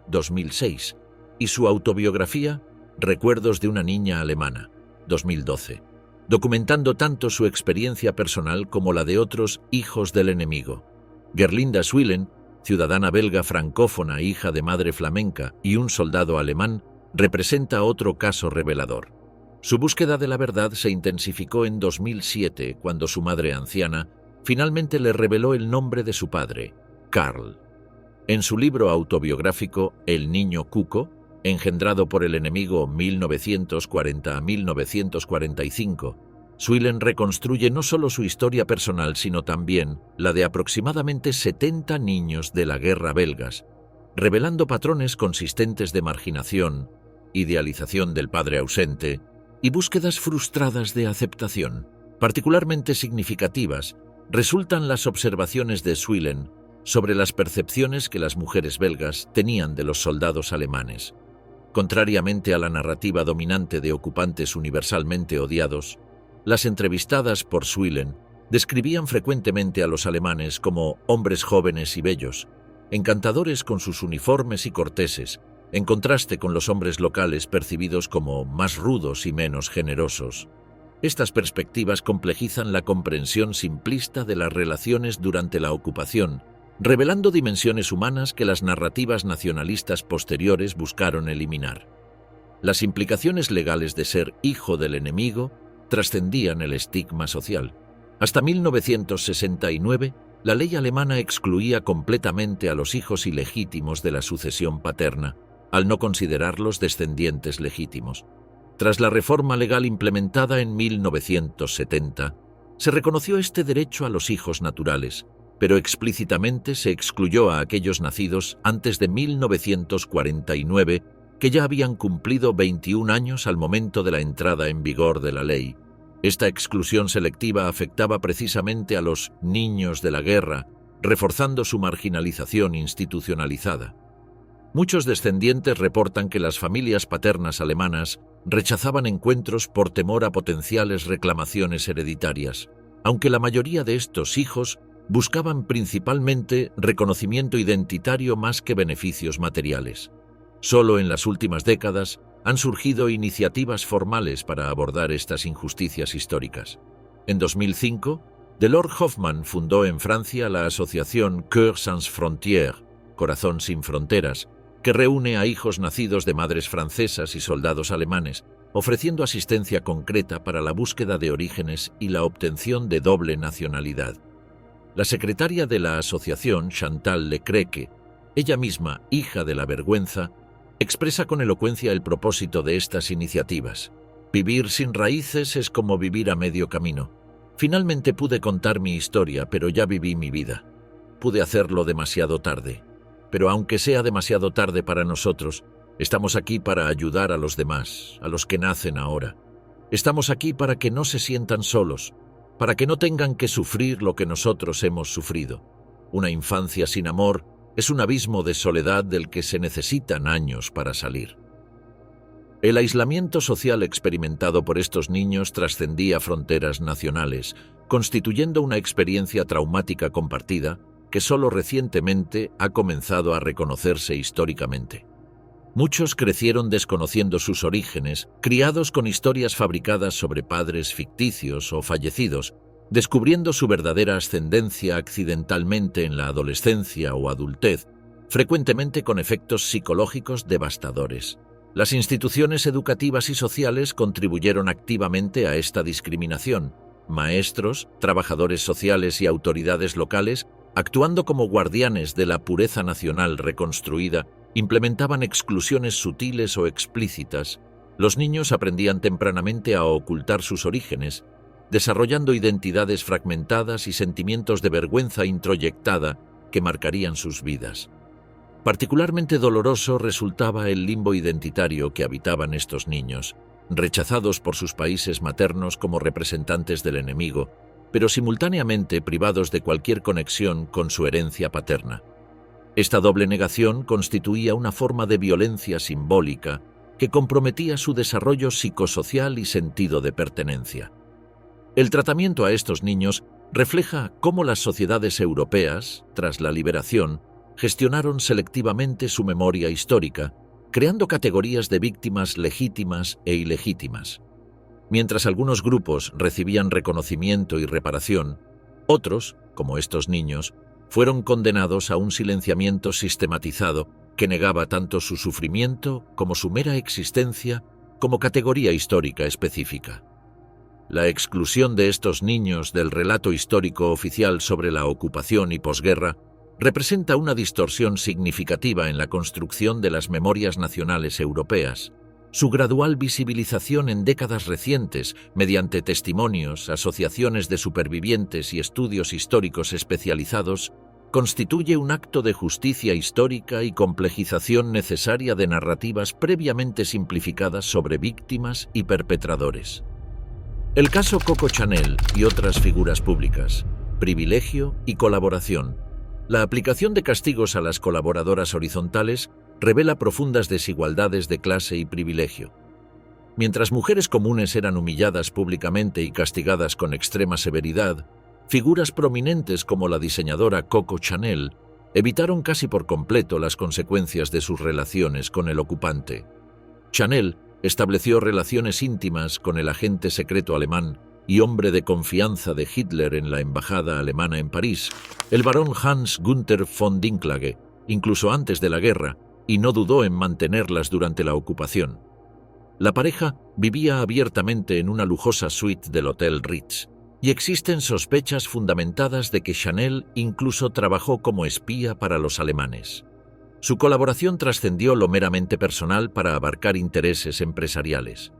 2006, y su autobiografía Recuerdos de una niña alemana, 2012, documentando tanto su experiencia personal como la de otros hijos del enemigo. Gerlinda Swilen, ciudadana belga francófona, hija de madre flamenca y un soldado alemán, representa otro caso revelador. Su búsqueda de la verdad se intensificó en 2007, cuando su madre anciana finalmente le reveló el nombre de su padre, Karl. En su libro autobiográfico El niño Cuco, engendrado por el enemigo 1940 a 1945, Swilen reconstruye no solo su historia personal, sino también la de aproximadamente 70 niños de la guerra belgas, revelando patrones consistentes de marginación, idealización del padre ausente y búsquedas frustradas de aceptación. Particularmente significativas resultan las observaciones de Swilen sobre las percepciones que las mujeres belgas tenían de los soldados alemanes. Contrariamente a la narrativa dominante de ocupantes universalmente odiados, las entrevistadas por Swilen describían frecuentemente a los alemanes como hombres jóvenes y bellos, encantadores con sus uniformes y corteses, en contraste con los hombres locales percibidos como más rudos y menos generosos. Estas perspectivas complejizan la comprensión simplista de las relaciones durante la ocupación, revelando dimensiones humanas que las narrativas nacionalistas posteriores buscaron eliminar. Las implicaciones legales de ser hijo del enemigo trascendían el estigma social. Hasta 1969, la ley alemana excluía completamente a los hijos ilegítimos de la sucesión paterna, al no considerarlos descendientes legítimos. Tras la reforma legal implementada en 1970, se reconoció este derecho a los hijos naturales, pero explícitamente se excluyó a aquellos nacidos antes de 1949, que ya habían cumplido 21 años al momento de la entrada en vigor de la ley. Esta exclusión selectiva afectaba precisamente a los niños de la guerra, reforzando su marginalización institucionalizada. Muchos descendientes reportan que las familias paternas alemanas rechazaban encuentros por temor a potenciales reclamaciones hereditarias, aunque la mayoría de estos hijos buscaban principalmente reconocimiento identitario más que beneficios materiales. Solo en las últimas décadas han surgido iniciativas formales para abordar estas injusticias históricas. En 2005, Delors Hoffmann fundó en Francia la asociación Cœur Sans Frontières, Corazón sin Fronteras, que reúne a hijos nacidos de madres francesas y soldados alemanes, ofreciendo asistencia concreta para la búsqueda de orígenes y la obtención de doble nacionalidad. La secretaria de la asociación, Chantal Lecrecque, ella misma hija de la vergüenza, expresa con elocuencia el propósito de estas iniciativas. Vivir sin raíces es como vivir a medio camino. Finalmente pude contar mi historia, pero ya viví mi vida. Pude hacerlo demasiado tarde. Pero aunque sea demasiado tarde para nosotros, estamos aquí para ayudar a los demás, a los que nacen ahora. Estamos aquí para que no se sientan solos, para que no tengan que sufrir lo que nosotros hemos sufrido. Una infancia sin amor es un abismo de soledad del que se necesitan años para salir. El aislamiento social experimentado por estos niños trascendía fronteras nacionales, constituyendo una experiencia traumática compartida que solo recientemente ha comenzado a reconocerse históricamente. Muchos crecieron desconociendo sus orígenes, criados con historias fabricadas sobre padres ficticios o fallecidos, descubriendo su verdadera ascendencia accidentalmente en la adolescencia o adultez, frecuentemente con efectos psicológicos devastadores. Las instituciones educativas y sociales contribuyeron activamente a esta discriminación. Maestros, trabajadores sociales y autoridades locales, actuando como guardianes de la pureza nacional reconstruida, implementaban exclusiones sutiles o explícitas. Los niños aprendían tempranamente a ocultar sus orígenes, desarrollando identidades fragmentadas y sentimientos de vergüenza introyectada que marcarían sus vidas. Particularmente doloroso resultaba el limbo identitario que habitaban estos niños, rechazados por sus países maternos como representantes del enemigo, pero simultáneamente privados de cualquier conexión con su herencia paterna. Esta doble negación constituía una forma de violencia simbólica que comprometía su desarrollo psicosocial y sentido de pertenencia. El tratamiento a estos niños refleja cómo las sociedades europeas, tras la liberación, gestionaron selectivamente su memoria histórica, creando categorías de víctimas legítimas e ilegítimas. Mientras algunos grupos recibían reconocimiento y reparación, otros, como estos niños, fueron condenados a un silenciamiento sistematizado que negaba tanto su sufrimiento como su mera existencia como categoría histórica específica. La exclusión de estos niños del relato histórico oficial sobre la ocupación y posguerra representa una distorsión significativa en la construcción de las memorias nacionales europeas. Su gradual visibilización en décadas recientes, mediante testimonios, asociaciones de supervivientes y estudios históricos especializados, constituye un acto de justicia histórica y complejización necesaria de narrativas previamente simplificadas sobre víctimas y perpetradores. El caso Coco Chanel y otras figuras públicas, privilegio y colaboración. La aplicación de castigos a las colaboradoras horizontales revela profundas desigualdades de clase y privilegio. Mientras mujeres comunes eran humilladas públicamente y castigadas con extrema severidad, figuras prominentes como la diseñadora Coco Chanel evitaron casi por completo las consecuencias de sus relaciones con el ocupante. Chanel estableció relaciones íntimas con el agente secreto alemán y hombre de confianza de Hitler en la embajada alemana en París, el barón Hans Günther von Dinklage, incluso antes de la guerra, y no dudó en mantenerlas durante la ocupación. La pareja vivía abiertamente en una lujosa suite del Hotel Ritz, y existen sospechas fundamentadas de que Chanel incluso trabajó como espía para los alemanes. Su colaboración trascendió lo meramente personal para abarcar intereses empresariales.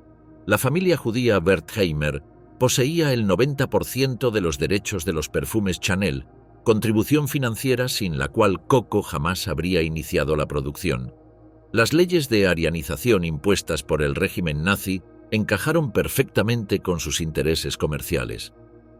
La familia judía Wertheimer poseía el 90% de los derechos de los perfumes Chanel, contribución financiera sin la cual Coco jamás habría iniciado la producción. Las leyes de arianización impuestas por el régimen nazi encajaron perfectamente con sus intereses comerciales.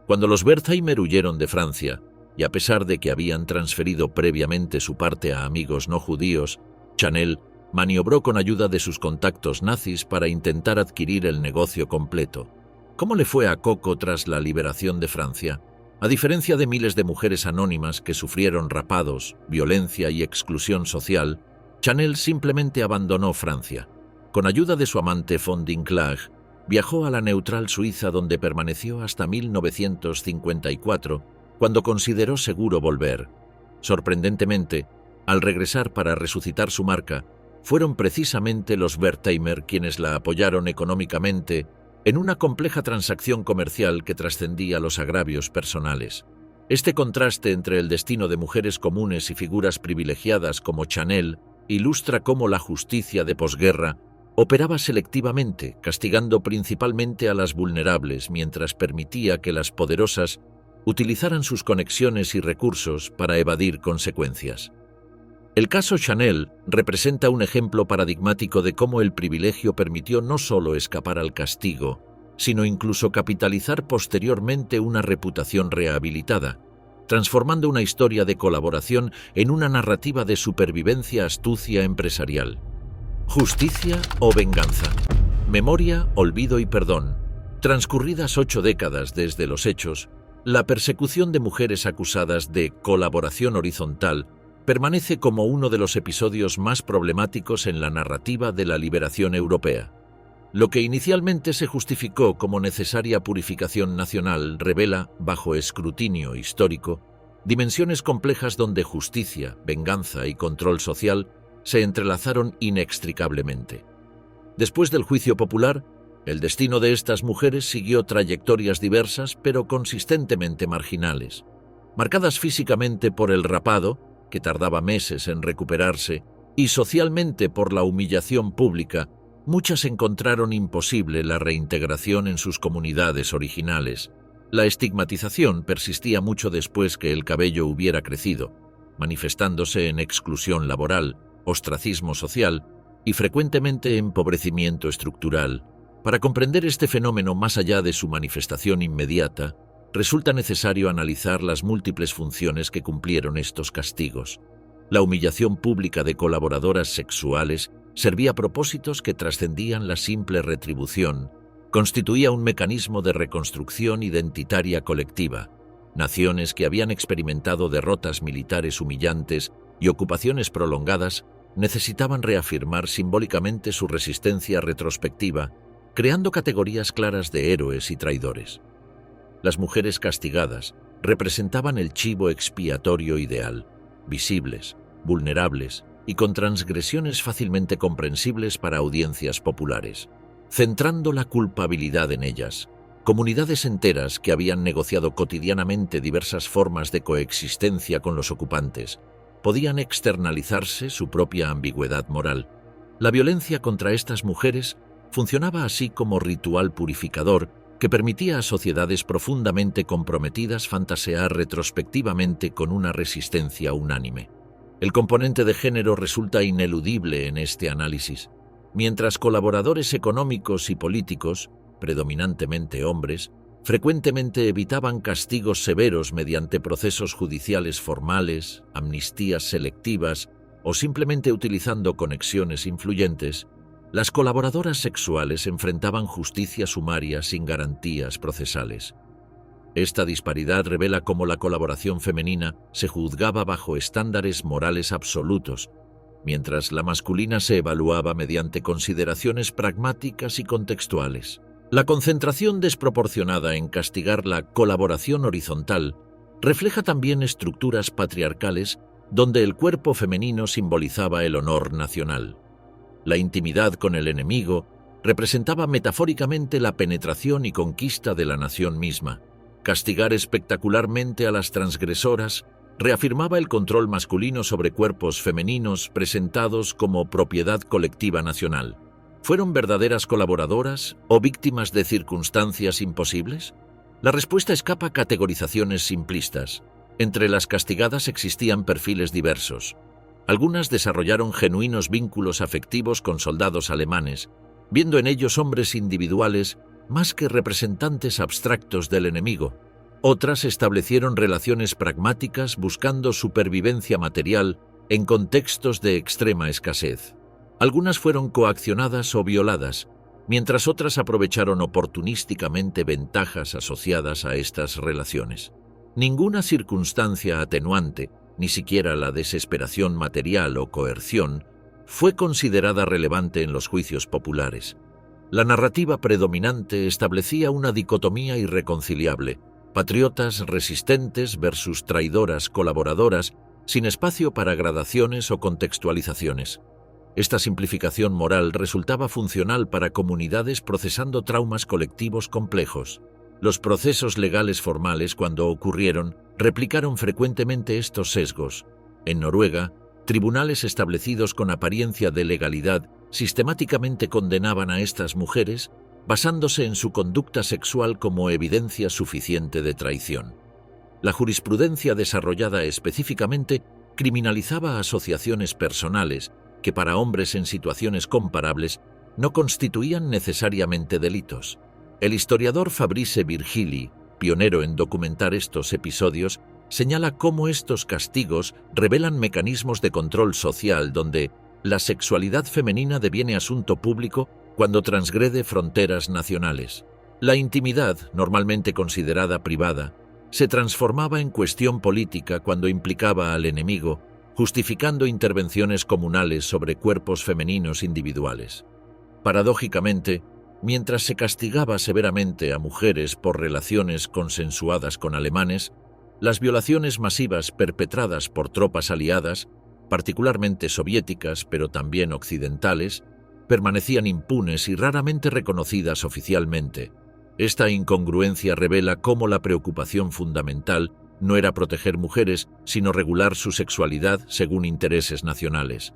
Cuando los Wertheimer huyeron de Francia, y a pesar de que habían transferido previamente su parte a amigos no judíos, Chanel maniobró con ayuda de sus contactos nazis para intentar adquirir el negocio completo. ¿Cómo le fue a Coco tras la liberación de Francia? A diferencia de miles de mujeres anónimas que sufrieron rapados, violencia y exclusión social, Chanel simplemente abandonó Francia. Con ayuda de su amante von Dinklage, viajó a la neutral Suiza donde permaneció hasta 1954, cuando consideró seguro volver. Sorprendentemente, al regresar para resucitar su marca, fueron precisamente los Wertheimer quienes la apoyaron económicamente en una compleja transacción comercial que trascendía los agravios personales. Este contraste entre el destino de mujeres comunes y figuras privilegiadas como Chanel ilustra cómo la justicia de posguerra operaba selectivamente, castigando principalmente a las vulnerables mientras permitía que las poderosas utilizaran sus conexiones y recursos para evadir consecuencias. El caso Chanel representa un ejemplo paradigmático de cómo el privilegio permitió no solo escapar al castigo, sino incluso capitalizar posteriormente una reputación rehabilitada, transformando una historia de colaboración en una narrativa de supervivencia astucia empresarial. Justicia o venganza. Memoria, olvido y perdón. Transcurridas 8 décadas desde los hechos, la persecución de mujeres acusadas de colaboración horizontal permanece como uno de los episodios más problemáticos en la narrativa de la liberación europea. Lo que inicialmente se justificó como necesaria purificación nacional revela, bajo escrutinio histórico, dimensiones complejas donde justicia, venganza y control social se entrelazaron inextricablemente. Después del juicio popular, el destino de estas mujeres siguió trayectorias diversas pero consistentemente marginales, marcadas físicamente por el rapado, que tardaba meses en recuperarse, y socialmente por la humillación pública. Muchas encontraron imposible la reintegración en sus comunidades originales. La estigmatización persistía mucho después que el cabello hubiera crecido, manifestándose en exclusión laboral, ostracismo social y frecuentemente empobrecimiento estructural. Para comprender este fenómeno más allá de su manifestación inmediata, resulta necesario analizar las múltiples funciones que cumplieron estos castigos. La humillación pública de colaboradoras sexuales servía a propósitos que trascendían la simple retribución, constituía un mecanismo de reconstrucción identitaria colectiva. Naciones que habían experimentado derrotas militares humillantes y ocupaciones prolongadas necesitaban reafirmar simbólicamente su resistencia retrospectiva, creando categorías claras de héroes y traidores. Las mujeres castigadas representaban el chivo expiatorio ideal, visibles, vulnerables y con transgresiones fácilmente comprensibles para audiencias populares. Centrando la culpabilidad en ellas, comunidades enteras que habían negociado cotidianamente diversas formas de coexistencia con los ocupantes podían externalizarse su propia ambigüedad moral. La violencia contra estas mujeres funcionaba así como ritual purificador que permitía a sociedades profundamente comprometidas fantasear retrospectivamente con una resistencia unánime. El componente de género resulta ineludible en este análisis. Mientras colaboradores económicos y políticos, predominantemente hombres, frecuentemente evitaban castigos severos mediante procesos judiciales formales, amnistías selectivas o simplemente utilizando conexiones influyentes, las colaboradoras sexuales enfrentaban justicia sumaria sin garantías procesales. Esta disparidad revela cómo la colaboración femenina se juzgaba bajo estándares morales absolutos, mientras la masculina se evaluaba mediante consideraciones pragmáticas y contextuales. La concentración desproporcionada en castigar la colaboración horizontal refleja también estructuras patriarcales donde el cuerpo femenino simbolizaba el honor nacional. La intimidad con el enemigo representaba metafóricamente la penetración y conquista de la nación misma. Castigar espectacularmente a las transgresoras reafirmaba el control masculino sobre cuerpos femeninos presentados como propiedad colectiva nacional. ¿Fueron verdaderas colaboradoras o víctimas de circunstancias imposibles? La respuesta escapa a categorizaciones simplistas. Entre las castigadas existían perfiles diversos. Algunas desarrollaron genuinos vínculos afectivos con soldados alemanes, viendo en ellos hombres individuales más que representantes abstractos del enemigo. Otras establecieron relaciones pragmáticas buscando supervivencia material en contextos de extrema escasez. Algunas fueron coaccionadas o violadas, mientras otras aprovecharon oportunísticamente ventajas asociadas a estas relaciones. Ninguna circunstancia atenuante, ni siquiera la desesperación material o coerción, fue considerada relevante en los juicios populares. La narrativa predominante establecía una dicotomía irreconciliable: patriotas resistentes versus traidoras colaboradoras, sin espacio para gradaciones o contextualizaciones. Esta simplificación moral resultaba funcional para comunidades procesando traumas colectivos complejos. Los procesos legales formales, cuando ocurrieron, replicaron frecuentemente estos sesgos. En Noruega, tribunales establecidos con apariencia de legalidad sistemáticamente condenaban a estas mujeres basándose en su conducta sexual como evidencia suficiente de traición. La jurisprudencia desarrollada específicamente criminalizaba asociaciones personales que para hombres en situaciones comparables no constituían necesariamente delitos. El historiador Fabrice Virgili, pionero en documentar estos episodios, señala cómo estos castigos revelan mecanismos de control social donde la sexualidad femenina deviene asunto público cuando transgrede fronteras nacionales. La intimidad, normalmente considerada privada, se transformaba en cuestión política cuando implicaba al enemigo, justificando intervenciones comunales sobre cuerpos femeninos individuales. Paradójicamente, mientras se castigaba severamente a mujeres por relaciones consensuadas con alemanes, las violaciones masivas perpetradas por tropas aliadas, particularmente soviéticas pero también occidentales, permanecían impunes y raramente reconocidas oficialmente. Esta incongruencia revela cómo la preocupación fundamental no era proteger mujeres, sino regular su sexualidad según intereses nacionales.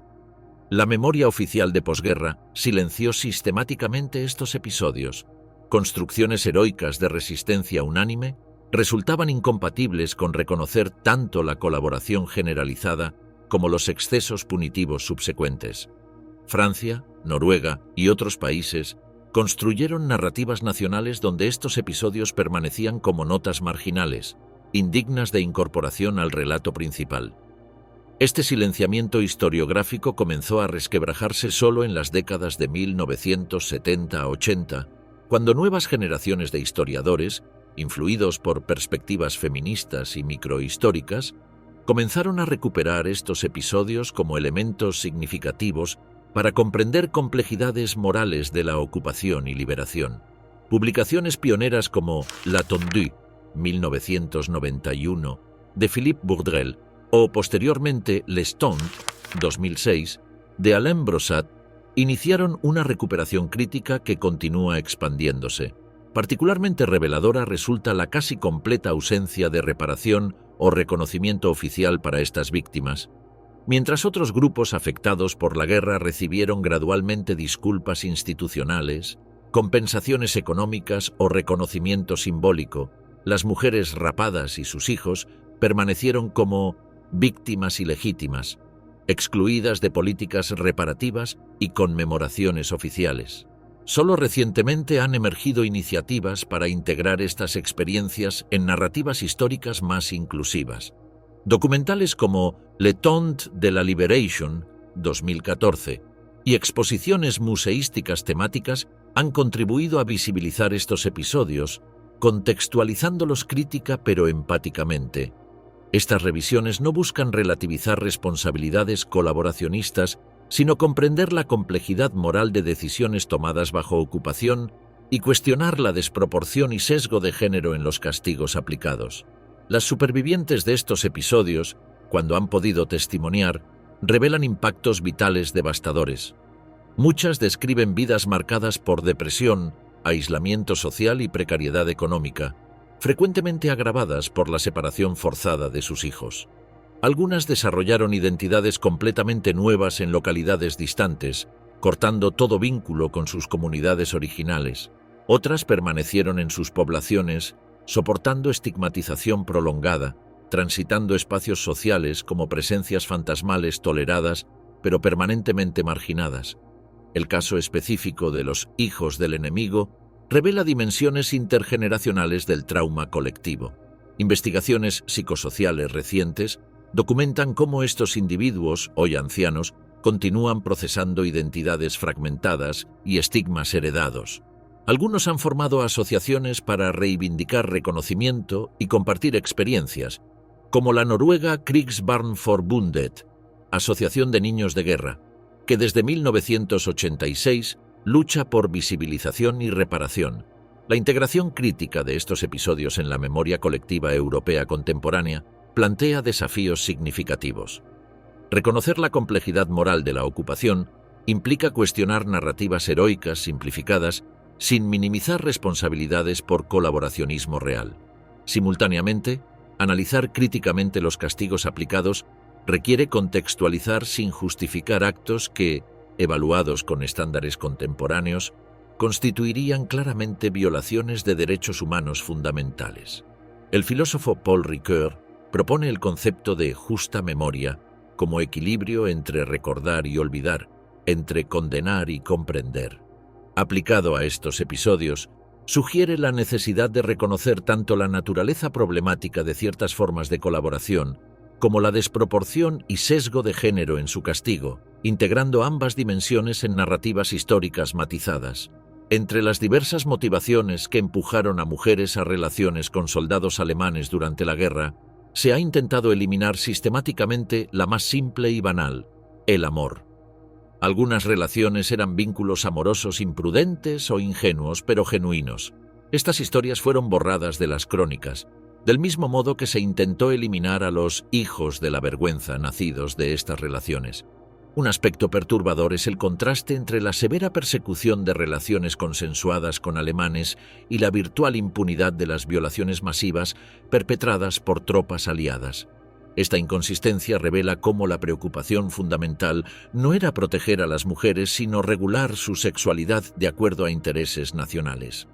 La memoria oficial de posguerra silenció sistemáticamente estos episodios. Construcciones heroicas de resistencia unánime resultaban incompatibles con reconocer tanto la colaboración generalizada como los excesos punitivos subsecuentes. Francia, Noruega y otros países construyeron narrativas nacionales donde estos episodios permanecían como notas marginales, indignas de incorporación al relato principal. Este silenciamiento historiográfico comenzó a resquebrajarse solo en las décadas de 1970 a 80, cuando nuevas generaciones de historiadores, influidos por perspectivas feministas y microhistóricas, comenzaron a recuperar estos episodios como elementos significativos para comprender complejidades morales de la ocupación y liberación. Publicaciones pioneras como La Tondue, 1991, de Philippe Bourdrel, o posteriormente L'Estonte, 2006, de Alain Brossat, iniciaron una recuperación crítica que continúa expandiéndose. Particularmente reveladora resulta la casi completa ausencia de reparación o reconocimiento oficial para estas víctimas, mientras otros grupos afectados por la guerra recibieron gradualmente disculpas institucionales, compensaciones económicas o reconocimiento simbólico. Las mujeres rapadas y sus hijos permanecieron como víctimas ilegítimas, excluidas de políticas reparativas y conmemoraciones oficiales. Solo recientemente han emergido iniciativas para integrar estas experiencias en narrativas históricas más inclusivas. Documentales como Le Temps de la Libération, 2014, y exposiciones museísticas temáticas han contribuido a visibilizar estos episodios, contextualizándolos crítica pero empáticamente. Estas revisiones no buscan relativizar responsabilidades colaboracionistas, sino comprender la complejidad moral de decisiones tomadas bajo ocupación y cuestionar la desproporción y sesgo de género en los castigos aplicados. Las supervivientes de estos episodios, cuando han podido testimoniar, revelan impactos vitales devastadores. Muchas describen vidas marcadas por depresión, aislamiento social y precariedad económica, frecuentemente agravadas por la separación forzada de sus hijos. Algunas desarrollaron identidades completamente nuevas en localidades distantes, cortando todo vínculo con sus comunidades originales. Otras permanecieron en sus poblaciones, soportando estigmatización prolongada, transitando espacios sociales como presencias fantasmales toleradas, pero permanentemente marginadas. El caso específico de los hijos del enemigo revela dimensiones intergeneracionales del trauma colectivo. Investigaciones psicosociales recientes documentan cómo estos individuos, hoy ancianos, continúan procesando identidades fragmentadas y estigmas heredados. Algunos han formado asociaciones para reivindicar reconocimiento y compartir experiencias, como la noruega Krigsbarnforbundet, Asociación de Niños de Guerra, que desde 1986 lucha por visibilización y reparación. La integración crítica de estos episodios en la memoria colectiva europea contemporánea plantea desafíos significativos. Reconocer la complejidad moral de la ocupación implica cuestionar narrativas heroicas simplificadas sin minimizar responsabilidades por colaboracionismo real. Simultáneamente, analizar críticamente los castigos aplicados requiere contextualizar sin justificar actos que, evaluados con estándares contemporáneos, constituirían claramente violaciones de derechos humanos fundamentales. El filósofo Paul Ricoeur propone el concepto de justa memoria como equilibrio entre recordar y olvidar, entre condenar y comprender. Aplicado a estos episodios, sugiere la necesidad de reconocer tanto la naturaleza problemática de ciertas formas de colaboración como la desproporción y sesgo de género en su castigo, integrando ambas dimensiones en narrativas históricas matizadas. Entre las diversas motivaciones que empujaron a mujeres a relaciones con soldados alemanes durante la guerra, se ha intentado eliminar sistemáticamente la más simple y banal, el amor. Algunas relaciones eran vínculos amorosos imprudentes o ingenuos, pero genuinos. Estas historias fueron borradas de las crónicas, del mismo modo que se intentó eliminar a los hijos de la vergüenza nacidos de estas relaciones. Un aspecto perturbador es el contraste entre la severa persecución de relaciones consensuadas con alemanes y la virtual impunidad de las violaciones masivas perpetradas por tropas aliadas. Esta inconsistencia revela cómo la preocupación fundamental no era proteger a las mujeres, sino regular su sexualidad de acuerdo a intereses nacionales.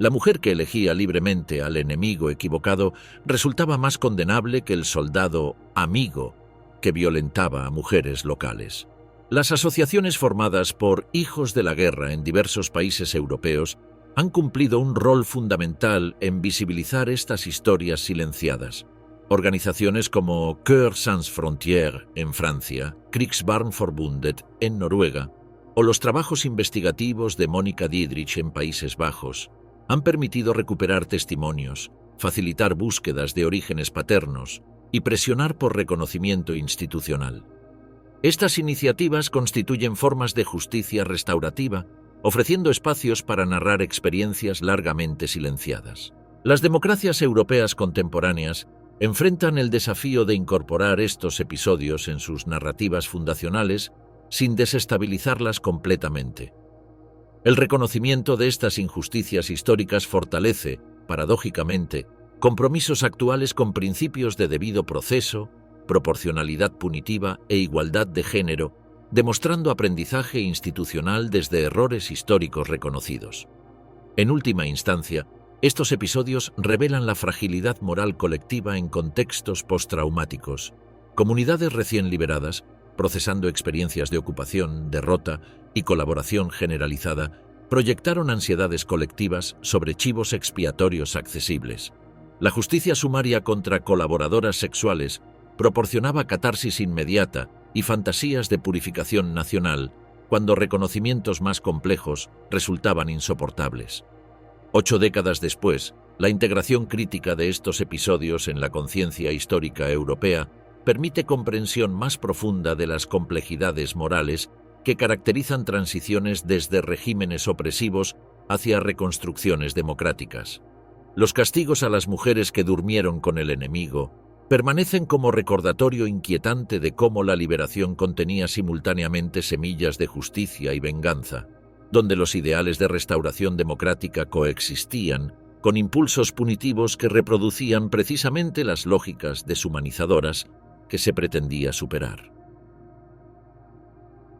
La mujer que elegía libremente al enemigo equivocado resultaba más condenable que el soldado amigo que violentaba a mujeres locales. Las asociaciones formadas por hijos de la guerra en diversos países europeos han cumplido un rol fundamental en visibilizar estas historias silenciadas. Organizaciones como Cœur Sans Frontières en Francia, Krigsbarnforbundet en Noruega o los trabajos investigativos de Mónica Diedrich en Países Bajos han permitido recuperar testimonios, facilitar búsquedas de orígenes paternos y presionar por reconocimiento institucional. Estas iniciativas constituyen formas de justicia restaurativa, ofreciendo espacios para narrar experiencias largamente silenciadas. Las democracias europeas contemporáneas enfrentan el desafío de incorporar estos episodios en sus narrativas fundacionales sin desestabilizarlas completamente. El reconocimiento de estas injusticias históricas fortalece, paradójicamente, compromisos actuales con principios de debido proceso, proporcionalidad punitiva e igualdad de género, demostrando aprendizaje institucional desde errores históricos reconocidos. En última instancia, estos episodios revelan la fragilidad moral colectiva en contextos postraumáticos. Comunidades recién liberadas, procesando experiencias de ocupación, derrota y colaboración generalizada, proyectaron ansiedades colectivas sobre chivos expiatorios accesibles. La justicia sumaria contra colaboradoras sexuales proporcionaba catarsis inmediata y fantasías de purificación nacional, cuando reconocimientos más complejos resultaban insoportables. 8 décadas después, la integración crítica de estos episodios en la conciencia histórica europea permite comprensión más profunda de las complejidades morales que caracterizan transiciones desde regímenes opresivos hacia reconstrucciones democráticas. Los castigos a las mujeres que durmieron con el enemigo permanecen como recordatorio inquietante de cómo la liberación contenía simultáneamente semillas de justicia y venganza, donde los ideales de restauración democrática coexistían con impulsos punitivos que reproducían precisamente las lógicas deshumanizadoras que se pretendía superar.